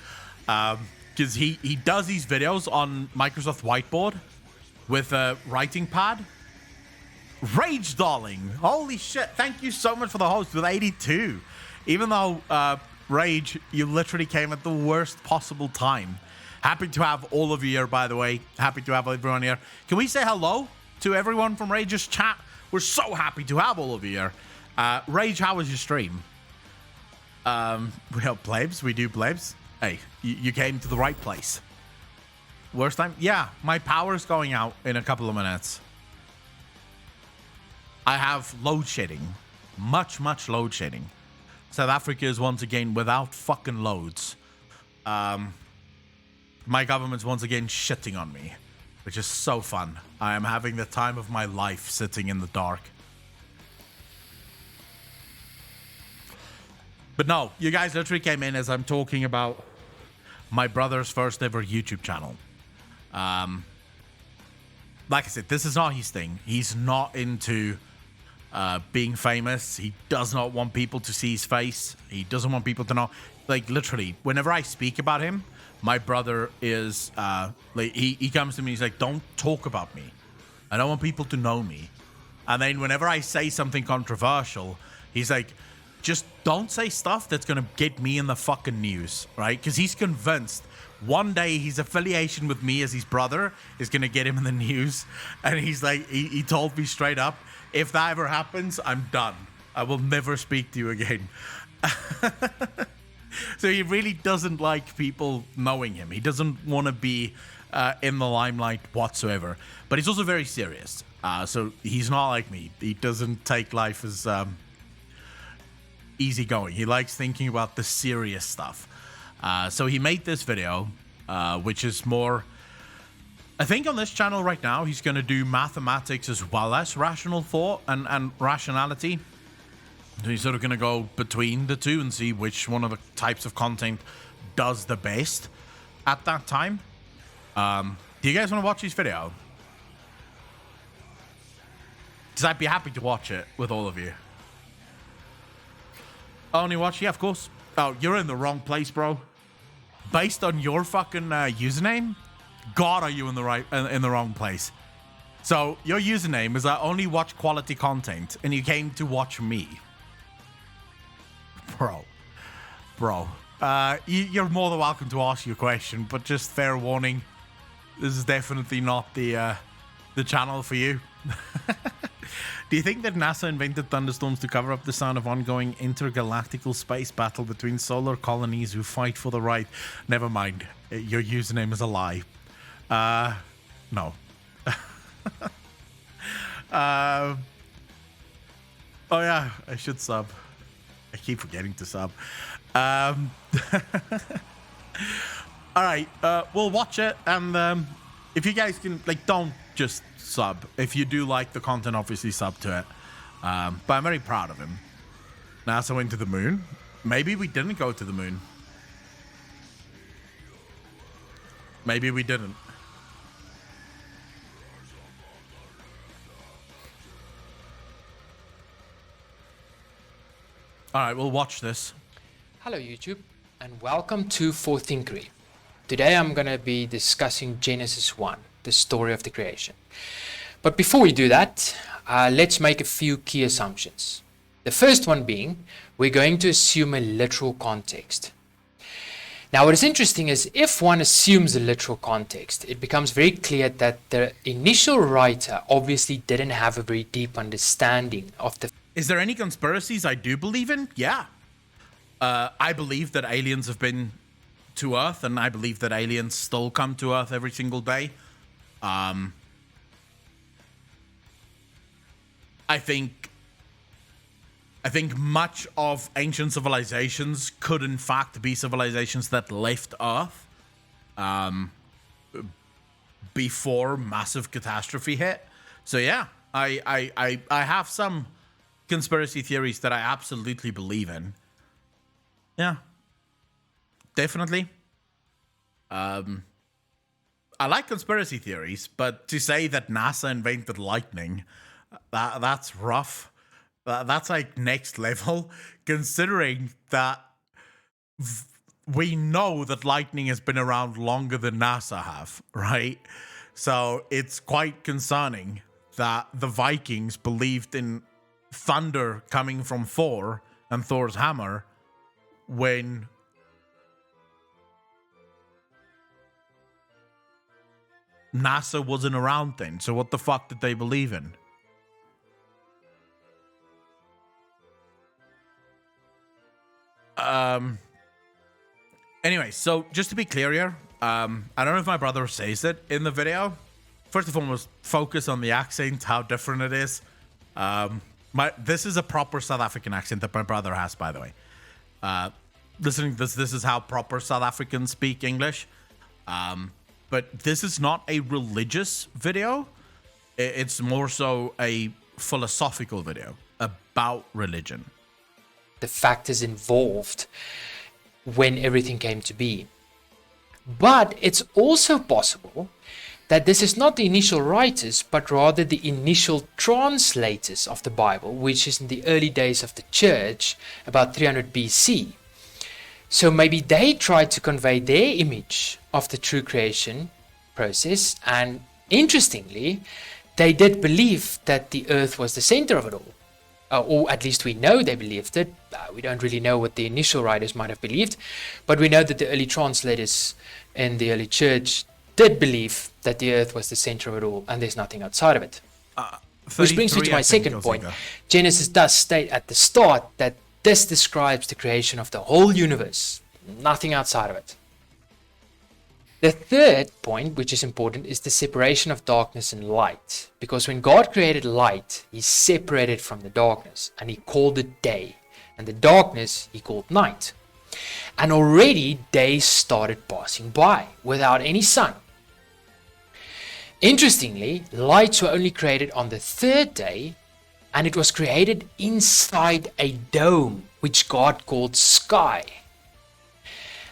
Because he does these videos on Microsoft Whiteboard with a writing pad. Rage Darling. Holy shit. Thank you so much for the host with 82. Even though, Rage, you literally came at the worst possible time. Happy to have all of you here, by the way. Happy to have everyone here. Can we say hello to everyone from Rage's chat? We're so happy to have all of you here. Rage, how was your stream? We help plebs. We do plebs. Hey, you came to the right place. Worst time? Yeah, my power's going out in a couple of minutes. I have load shedding. Much load shedding. South Africa is once again without fucking loads. My government's once again shitting on me, which is so fun. I am having the time of my life sitting in the dark. But no, you guys literally came in as I'm talking about my brother's first ever YouTube channel. Like I said, this is not his thing. He's not into being famous. He does not want people to see his face. He doesn't want people to know. Like, literally, whenever I speak about him, my brother is like, he comes to me, he's like, don't talk about me. I don't want people to know me. And then whenever I say something controversial, he's like, just don't say stuff that's gonna get me in the fucking news, right? Because he's convinced one day his affiliation with me as his brother is gonna get him in the news. And he's like, he told me straight up, if that ever happens, I'm done. I will never speak to you again. So he really doesn't like people knowing him. He doesn't want to be in the limelight whatsoever. But he's also very serious. So he's not like me. He doesn't take life as easygoing. He likes thinking about the serious stuff. So he made this video, which is more... I think on this channel right now, he's going to do mathematics as well as rational thought and rationality. So he's sort of going to go between the two and see which one of the types of content does the best at that time. Do you guys want to watch his video? Because I'd be happy to watch it with all of you. Only watch? Yeah, of course. Oh, you're in the wrong place, bro. Based on your fucking username? God, are you in the wrong place? So your username is I only watch quality content, and you came to watch me, bro. You're more than welcome to ask your question, but just fair warning, this is definitely not the channel for you. Do you think that NASA invented thunderstorms to cover up the sound of ongoing intergalactical space battle between solar colonies who fight for the right? Never mind. Your username is a lie. No. Oh yeah, I should sub. I keep forgetting to sub. All right, we'll watch it, and if you guys can, like, don't just sub. If you do like the content, obviously sub to it. But I'm very proud of him. NASA went to the moon. Maybe we didn't go to the moon. Maybe we didn't. All right, we'll watch this. Hello YouTube, and welcome to For Thinkery. Today I'm going to be discussing Genesis 1, the story of the creation. But before we do that, let's make a few key assumptions. The first one being, we're going to assume a literal context. Now what is interesting is if one assumes a literal context, it becomes very clear that the initial writer obviously didn't have a very deep understanding of the... Is there any conspiracies I do believe in? Yeah. I believe that aliens have been to Earth, and I believe that aliens still come to Earth every single day. I think I think much of ancient civilizations could in fact be civilizations that left Earth before massive catastrophe hit. So yeah, I have some conspiracy theories that I absolutely believe in. Yeah, definitely. I like conspiracy theories, but to say that NASA invented lightning, that's rough. That's like next level, considering that we know that lightning has been around longer than NASA have, right? So it's quite concerning that the Vikings believed in thunder coming from Thor and Thor's hammer when NASA wasn't around then. So what the fuck did they believe in? Anyway, so just to be clear here, I don't know if my brother says it in the video. First and foremost, focus on the accent, how different it is. This is a proper South African accent that my brother has, by the way. Listening to this is how proper South Africans speak English. But this is not a religious video. It's more so a philosophical video about religion. The factors involved when everything came to be. But it's also possible that this is not the initial writers, but rather the initial translators of the Bible, which is in the early days of the church, about 300 BC. So maybe they tried to convey their image of the true creation process, and interestingly, they did believe that the earth was the center of it all. Or at least we know they believed it. We don't really know what the initial writers might have believed, but we know that the early translators in the early church did believe that the earth was the center of it all, and there's nothing outside of it. Which brings me to my second point. Genesis does state at the start that this describes the creation of the whole universe, nothing outside of it. The third point, which is important, is the separation of darkness and light. Because when God created light, he separated from the darkness, and he called it day. And the darkness he called night. And already days started passing by without any sun. Interestingly, lights were only created on the third day, and it was created inside a dome, which God called sky.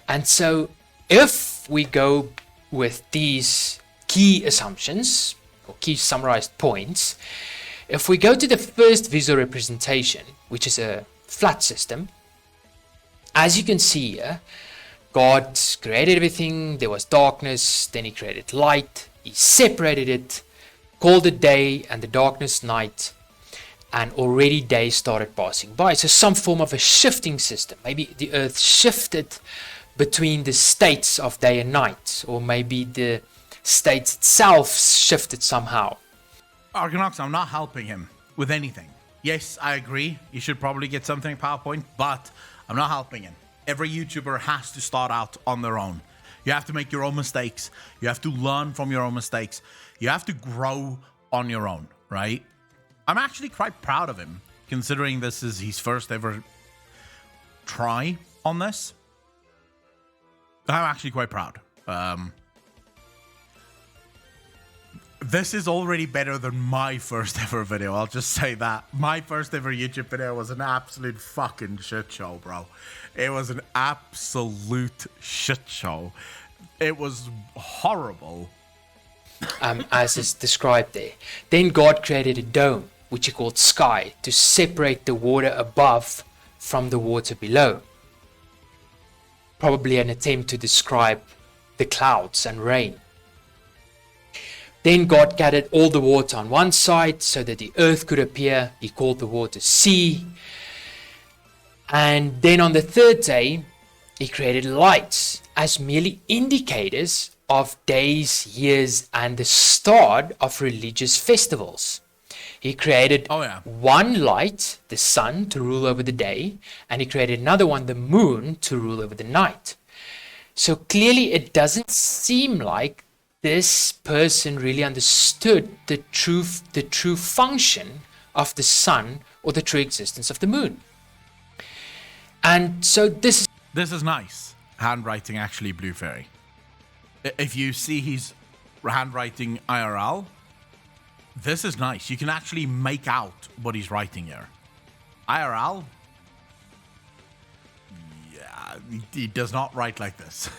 And so, if we go with these key assumptions, or key summarized points, if we go to the first visual representation, which is a flat system, as you can see here, God created everything, there was darkness, then he created light, he separated it, called it day and the darkness night, and already days started passing by. So some form of a shifting system. Maybe the earth shifted between the states of day and night, or maybe the state itself shifted somehow. Argonox, I'm not helping him with anything. Yes, I agree, you should probably get something in PowerPoint, but I'm not helping him. Every YouTuber has to start out on their own. You have to make your own mistakes. You have to learn from your own mistakes. You have to grow on your own, right? I'm actually quite proud of him, considering this is his first ever try on this. I'm actually quite proud. This is already better than my first ever video. I'll just say that. My first ever YouTube video was an absolute fucking shit show, bro. It was an absolute shit show. It was horrible. As is described there. Then God created a dome, which he called sky, to separate the water above from the water below. Probably an attempt to describe the clouds and rain. Then God gathered all the water on one side so that the earth could appear. He called the water sea. And then on the third day, he created lights as merely indicators of days, years, and the start of religious festivals. He created one light, the sun, to rule over the day, and he created another one, the moon, to rule over the night. So clearly it doesn't seem like this person really understood the true function of the sun or the true existence of the moon. And so this is nice. Handwriting, actually, Blue Fairy. If you see his handwriting IRL, this is nice. You can actually make out what he's writing here. IRL, yeah, he does not write like this.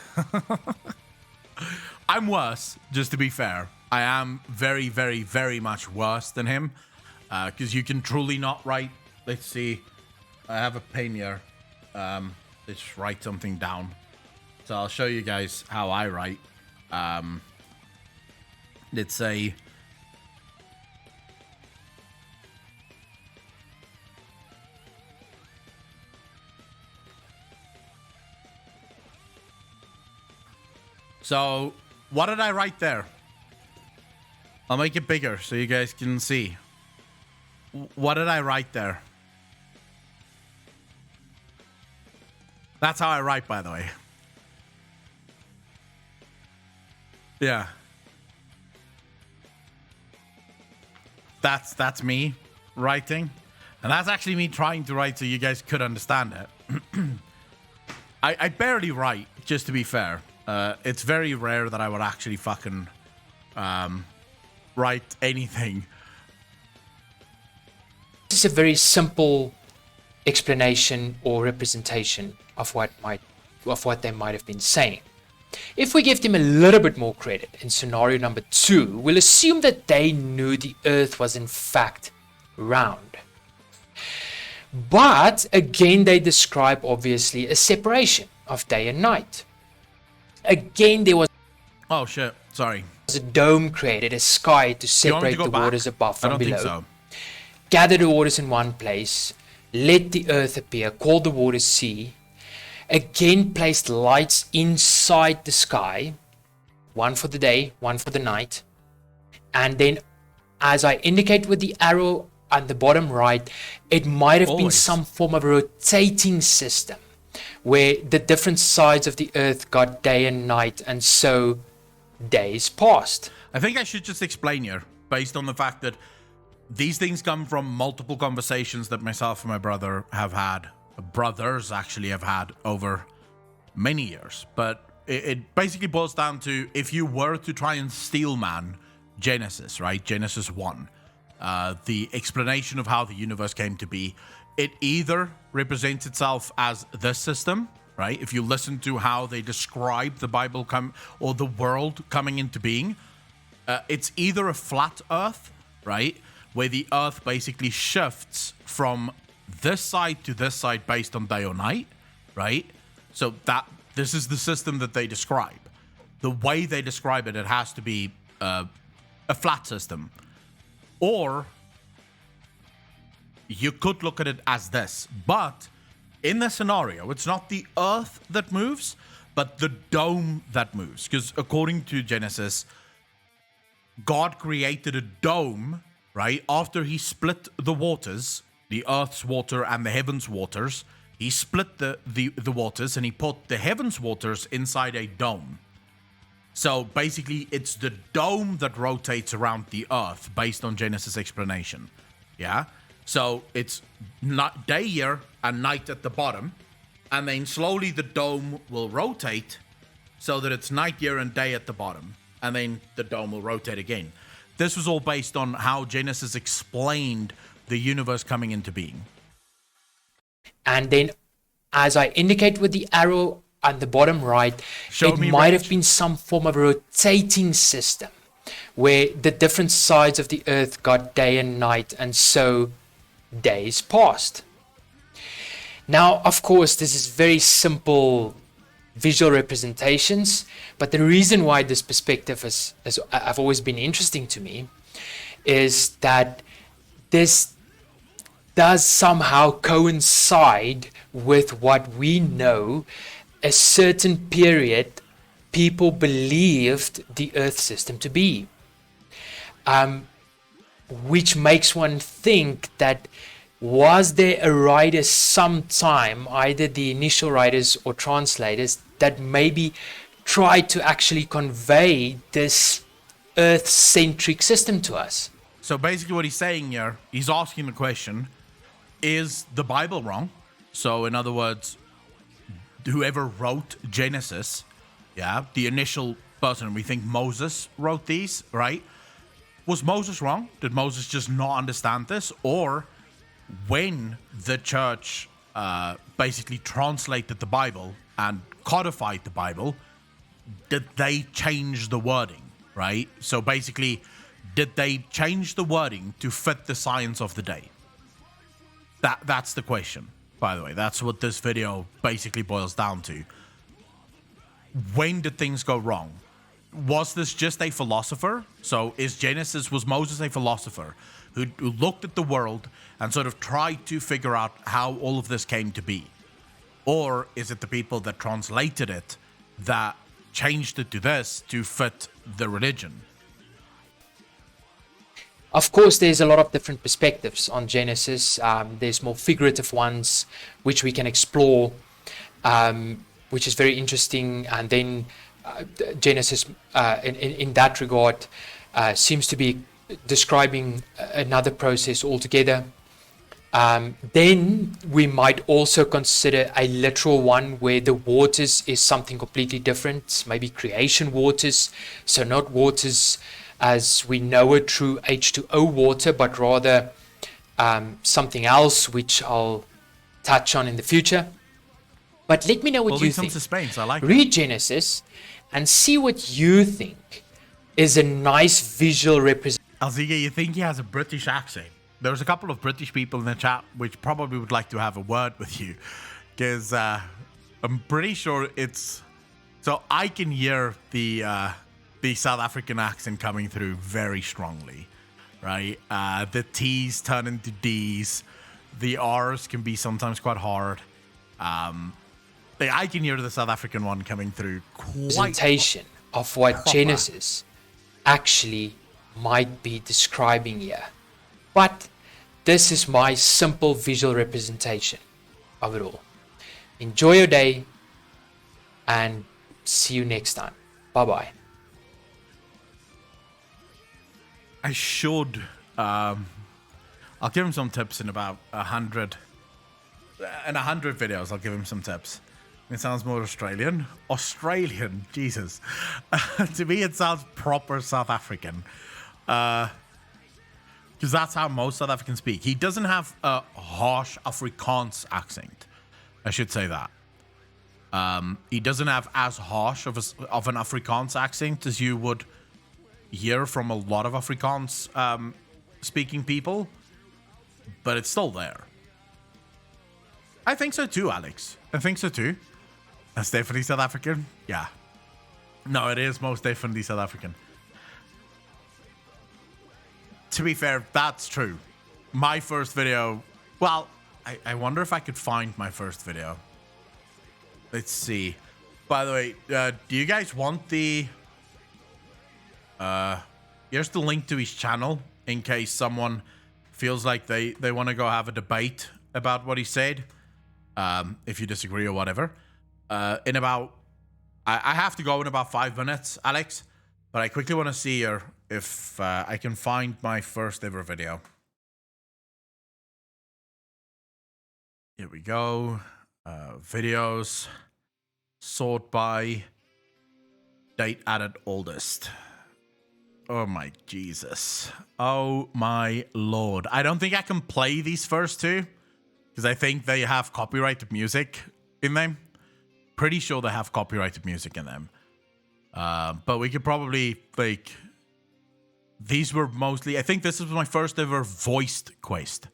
I'm worse, just to be fair. I am very, very, very much worse than him. Because you can truly not write. Let's see. I have a pen here. Let's write something down. So I'll show you guys how I write. Let's say... So, what did I write there? I'll make it bigger so you guys can see. What did I write there? That's how I write, by the way. Yeah. That's me writing. And that's actually me trying to write so you guys could understand it. I barely write, just to be fair. It's very rare that I would actually fucking write anything. is a very simple explanation or representation of what they might have been saying. If we give them a little bit more credit in scenario number 2, we'll assume that they knew the earth was in fact round. But again, they describe obviously a separation of day and night. Again, there was oh shit, sorry. A dome created, a sky to separate the waters above from below. I don't think so. Gather the waters in one place, let the earth appear, call the waters sea. Again, placed lights inside the sky, one for the day, one for the night. And then, as I indicate with the arrow on the bottom right, it might have been some form of rotating system where the different sides of the earth got day and night, and so days passed. I think I should just explain here, based on the fact that these things come from multiple conversations that myself and my brother have had. Brothers actually have had over many years. But it basically boils down to, if you were to try and steel man Genesis, right? Genesis 1. The explanation of how the universe came to be, it either represents itself as this system, right? If you listen to how they describe the Bible or the world coming into being, it's either a flat earth, right? Where the earth basically shifts from this side to this side based on day or night, right? So this is the system that they describe. The way they describe it, it has to be a flat system. Or you could look at it as this. But in this scenario, it's not the earth that moves, but the dome that moves. Because according to Genesis, God created a dome, right? After he split the waters, the earth's water and the heaven's waters, he split the waters and he put the heaven's waters inside a dome. So basically, it's the dome that rotates around the earth based on Genesis explanation. Yeah? So it's not day here and night at the bottom. And then slowly the dome will rotate so that it's night here and day at the bottom. And then the dome will rotate again. This was all based on how Genesis explained the universe coming into being. And then, as I indicate with the arrow on the bottom right, it might have been some form of rotating system where the different sides of the earth got day and night, and so days passed. Now, of course, this is very simple visual representations, but the reason why this perspective have always been interesting to me is that this does somehow coincide with what we know a certain period people believed the earth system to be, which makes one think that was there a writer sometime, either the initial writers or translators, that maybe tried to actually convey this earth-centric system to us. So basically what he's saying here, he's asking the question, is the Bible wrong? So in other words, whoever wrote Genesis, the initial person, we think Moses wrote these, right? Was Moses wrong? Did Moses just not understand this? Or when the church basically translated the Bible and codified the Bible, did they change the wording, right? So basically, did they change the wording to fit the science of the day? That's the question, by the way. That's what this video basically boils down to. When did things go wrong? Was this just a philosopher? So was Moses a philosopher who looked at the world and sort of tried to figure out how all of this came to be? Or is it the people that translated it that changed it to this to fit the religion? Of course, there's a lot of different perspectives on Genesis. There's more figurative ones, which we can explore, which is very interesting. And then Genesis, in that regard, seems to be describing another process altogether. Then we might also consider a literal one where the waters is something completely different, maybe creation waters, so not waters as we know it through H2O water, but rather something else, which I'll touch on in the future. But let me know what you think. Suspense. I like Read Genesis and see what you think is a nice visual representation. Alziga, you think he has a British accent? There's a couple of British people in the chat which probably would like to have a word with you, because I'm pretty sure it's... So I can hear the South African accent coming through very strongly, right? The T's turn into D's. The R's can be sometimes quite hard. I can hear the South African one coming through quite... Presentation of what Genesis actually might be describing here. But this is my simple visual representation of it all. Enjoy your day and see you next time. Bye-bye. I should... I'll give him some tips in about 100... In 100 videos, I'll give him some tips. It sounds more Australian. Australian, Jesus. To me, it sounds proper South African. Because that's how most South Africans speak. He doesn't have a harsh Afrikaans accent. I should say that. He doesn't have as harsh of an Afrikaans accent as you would hear from a lot of Afrikaans speaking people. But it's still there. I think so too, Alex. I think so too. That's definitely South African. Yeah. No, it is most definitely South African. To be fair, that's true. My first video... Well, I wonder if I could find my first video. Let's see. By the way, do you guys want the... Here's the link to his channel in case someone feels like they want to go have a debate about what he said. If you disagree or whatever. In about... I have to go in about 5 minutes, Alex. But I quickly want to see here if I can find my first ever video. Here we go. Videos. Sort by date added oldest. Oh my Jesus. Oh my Lord. I don't think I can play these first two, because I think they have copyrighted music in them. Pretty sure they have copyrighted music in them. But we could probably, like... These were mostly... I think this was my first ever voiced quest.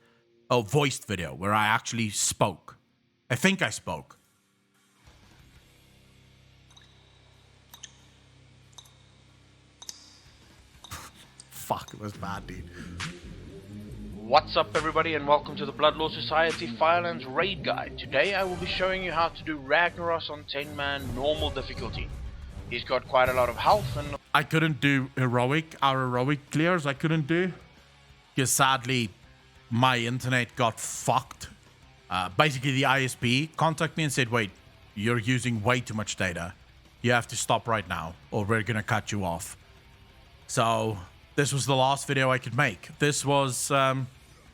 Oh, voiced video, where I actually spoke. I think I spoke. Fuck, it was bad, dude. What's up everybody and welcome to the Bloodlaw Society Firelands Raid Guide. Today I will be showing you how to do Ragnaros on 10-man normal difficulty. He's got quite a lot of health and... I couldn't do our heroic clears, I couldn't do. Because sadly, my internet got fucked. Basically the ISP contacted me and said, wait, you're using way too much data. You have to stop right now or we're gonna cut you off. So this was the last video I could make. This was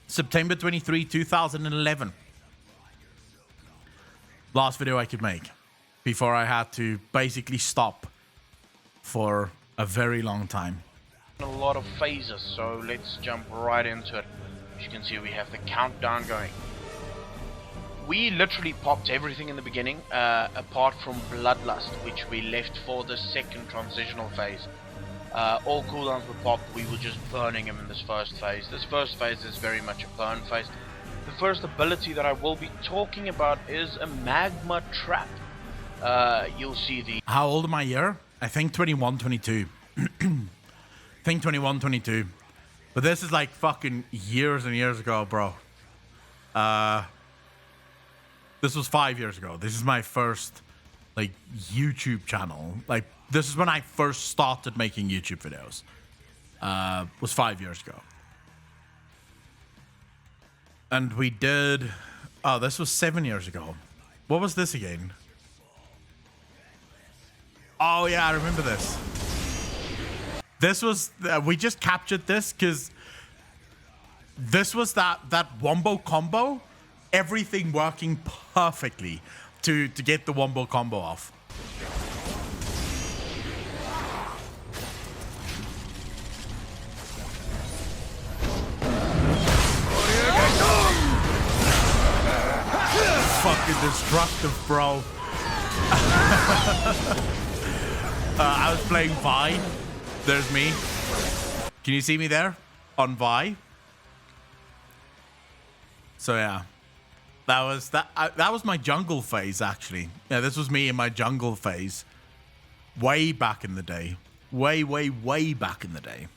September 23, 2011. Last video I could make before I had to basically stop for a very long time. A lot of phases, so let's jump right into it. As you can see, we have the countdown going. We literally popped everything in the beginning, apart from Bloodlust, which we left for the second transitional phase. All cooldowns were popped, we were just burning him in this first phase. This first phase is very much a burn phase. The first ability that I will be talking about is a magma trap. You'll see the... How old am I here? I think 21, 22. I think 21, 22. But this is like fucking years and years ago, bro. This was 5 years ago. This is my first, like, YouTube channel. Like, this is when I first started making YouTube videos. Was 5 years ago. And we did... Oh, this was 7 years ago. What was this again? Oh, yeah, I remember this. This was... we just captured this because... This was that wombo combo. Everything working perfectly to get the wombo combo off. Fucking destructive, bro. I was playing Vi. There's me. Can you see me there? On Vi. So yeah. That was my jungle phase, actually. Yeah, this was me in my jungle phase. Way back in the day. Way back in the day.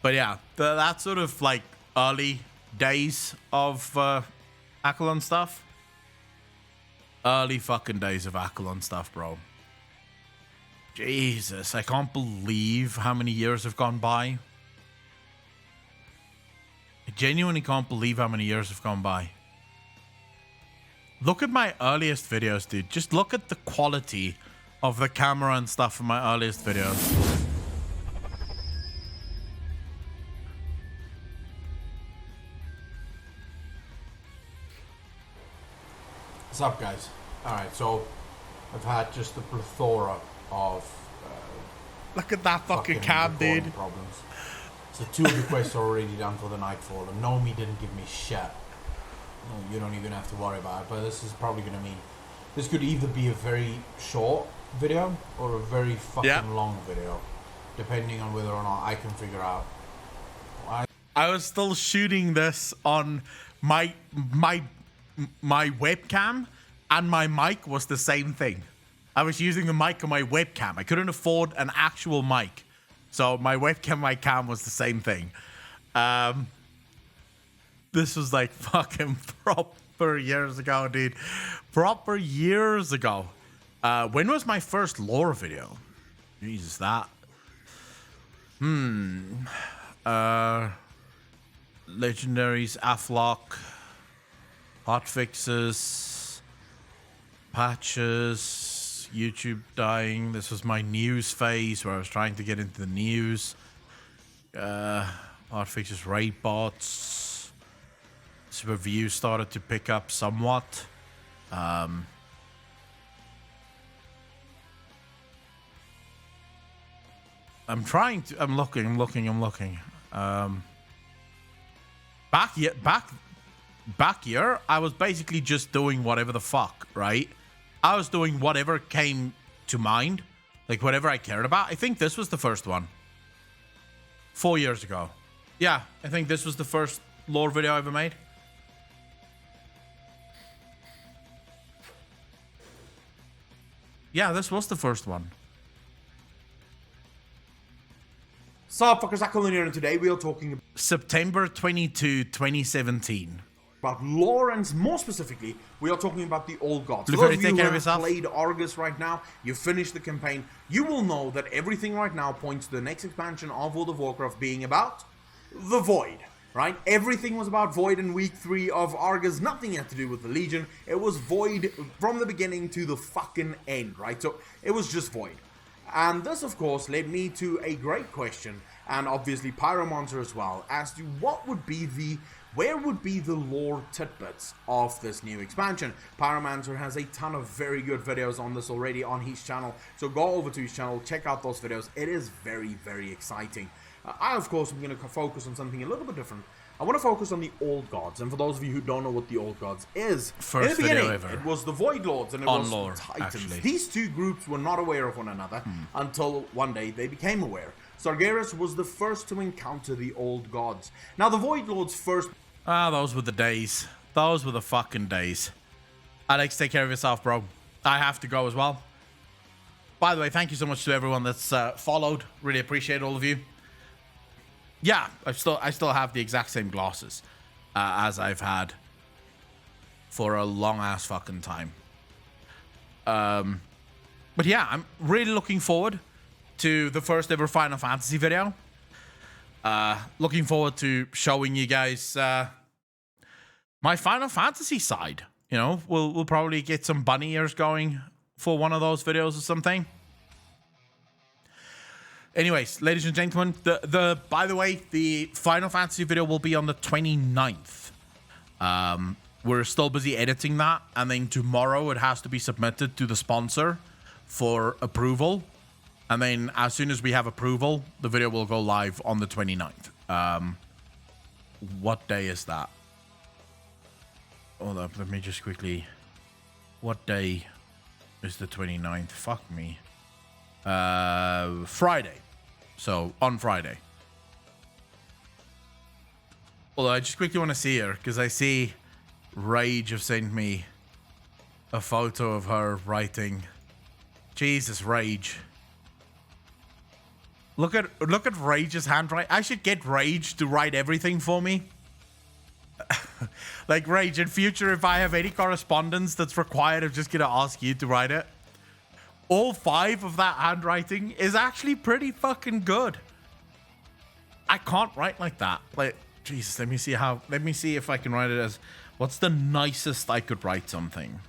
But yeah, that sort of like early days of Accolon stuff. Early fucking days of Accolon stuff, bro. Jesus, I can't believe how many years have gone by. I genuinely can't believe how many years have gone by. Look at my earliest videos, dude. Just look at the quality of the camera and stuff in my earliest videos. What's up, guys? Alright, so I've had just a plethora of look at that fucking cam, dude. Problems. So 2 of the quests are already done for the Nightfall, and Nomi didn't give me shit. No, you don't even have to worry about it, but this is probably going to mean... This could either be a very short video or a very fucking long video, depending on whether or not I can figure out. I was still shooting this on my webcam, and my mic was the same thing. I was using the mic on my webcam. I couldn't afford an actual mic. So my webcam, my cam was the same thing. This was like fucking proper years ago, dude. Proper years ago. When was my first lore video? Jesus, that. Legendaries, Aflock, hotfixes, patches. YouTube dying. This was my news phase where I was trying to get into the news. Hotfixes, raid bots. Super views started to pick up somewhat. I'm looking. Back here, I was basically just doing whatever the fuck, right? I was doing whatever came to mind, like whatever I cared about. I think this was the first one. 4 years ago. Yeah, I think this was the first lore video I ever made. Yeah, this was the first one. Sup, fuckers, Accolon here, and today we are talking about September 22, 2017. Lawrence. More specifically, we are talking about the Old Gods. For Look, those of you take who care of have yourself. played Argus right now, you finished the campaign, you will know that everything right now points to the next expansion of World of Warcraft being about the Void, right? Everything was about Void in week 3 of Argus. Nothing had to do with the Legion. It was Void from the beginning to the fucking end, right? So it was just Void. And this, of course, led me to a great question, and obviously Pyromancer as well, as to where would be the lore tidbits of this new expansion. Pyromancer has a ton of very good videos on this already on his channel, so go over to his channel, check out those videos. It is very, very exciting. I, of course, am going to focus on something a little bit different. I want to focus on the Old Gods, and for those of you who don't know what the Old Gods is, First in the beginning, video ever. it was the Void Lords and it On was lore, the Titans. actually. These two groups were not aware of one another until one day they became aware. Sargeras was the first to encounter the Old Gods. Now, the Void Lords first... Those were the days. Those were the fucking days. Alex, take care of yourself, bro. I have to go as well. By the way, thank you so much to everyone that's followed. Really appreciate all of you. Yeah, I still have the exact same glasses as I've had for a long ass fucking time. But yeah, I'm really looking forward to the first ever Final Fantasy video. Looking forward to showing you guys my Final Fantasy side. You know, we'll probably get some bunny ears going for one of those videos or something. Anyways, ladies and gentlemen, by the way, the Final Fantasy video will be on the 29th. We're still busy editing that, and then tomorrow it has to be submitted to the sponsor for approval. And then as soon as we have approval, the video will go live on the 29th. What day is that? Hold up, let me just quickly... What day is the 29th? Fuck me. Friday. So, on Friday. Although I just quickly want to see her, because I see Rage have sent me a photo of her writing. Jesus, Rage. Look at Rage's handwriting. I should get Rage to write everything for me. Like, Rage, in future, if I have any correspondence that's required, I'm just going to ask you to write it. All 5 of that handwriting is actually pretty fucking good. I can't write like that. Like, Jesus, let me see if I can write it as, what's the nicest I could write something?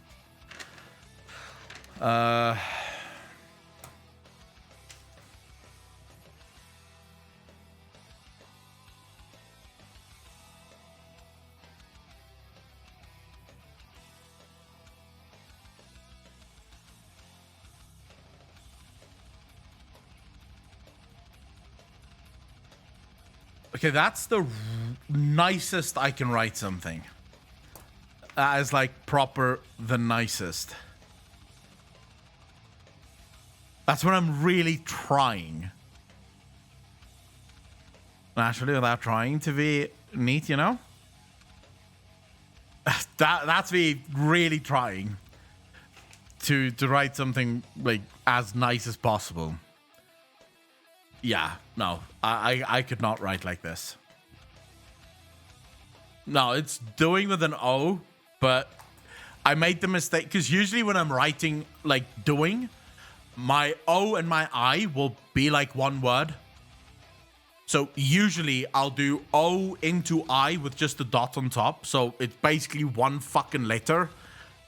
Okay, that's the nicest I can write something. That is like proper the nicest. That's when I'm really trying. Naturally, without trying to be neat, you know? That's me really trying to write something like as nice as possible. Yeah, no, I could not write like this. No, it's doing with an O, but I made the mistake because usually when I'm writing like doing, my O and my I will be like one word. So usually I'll do O into I with just a dot on top. So it's basically one fucking letter,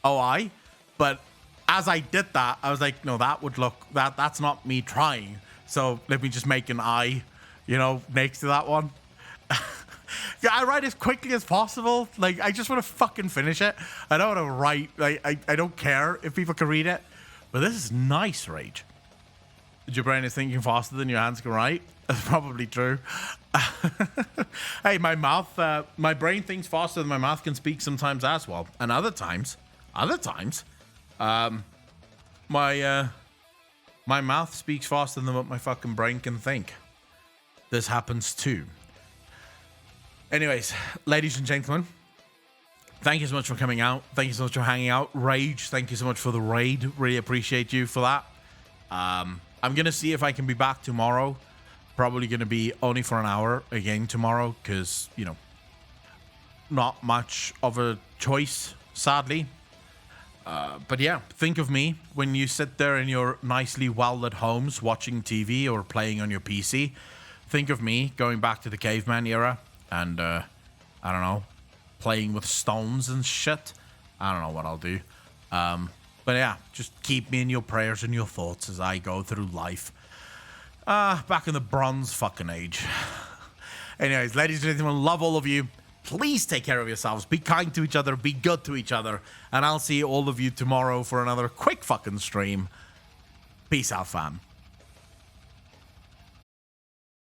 O-I. But as I did that, I was like, no, that's not me trying. So let me just make an I, you know, next to that one. Yeah, I write as quickly as possible. Like, I just want to fucking finish it. I don't want to write. I don't care if people can read it. But this is nice, Rage. Your brain is thinking faster than your hands can write. That's probably true. Hey, my brain thinks faster than my mouth can speak sometimes as well. And other times, my mouth speaks faster than what my fucking brain can think. This happens too. Anyways, ladies and gentlemen, thank you so much for coming out. Thank you so much for hanging out. Rage, thank you so much for the raid. Really appreciate you for that. I'm going to see if I can be back tomorrow. Probably going to be only for an hour again tomorrow because, you know, not much of a choice, sadly. But yeah, think of me when you sit there in your nicely well-lit homes watching TV or playing on your PC. Think of me going back to the caveman era and, I don't know, playing with stones and shit. I don't know what I'll do. But yeah, just keep me in your prayers and your thoughts as I go through life. Back in the bronze fucking age. Anyways, ladies and gentlemen, love all of you. Please take care of yourselves. Be kind to each other. Be good to each other. And I'll see all of you tomorrow for another quick fucking stream. Peace out, fam.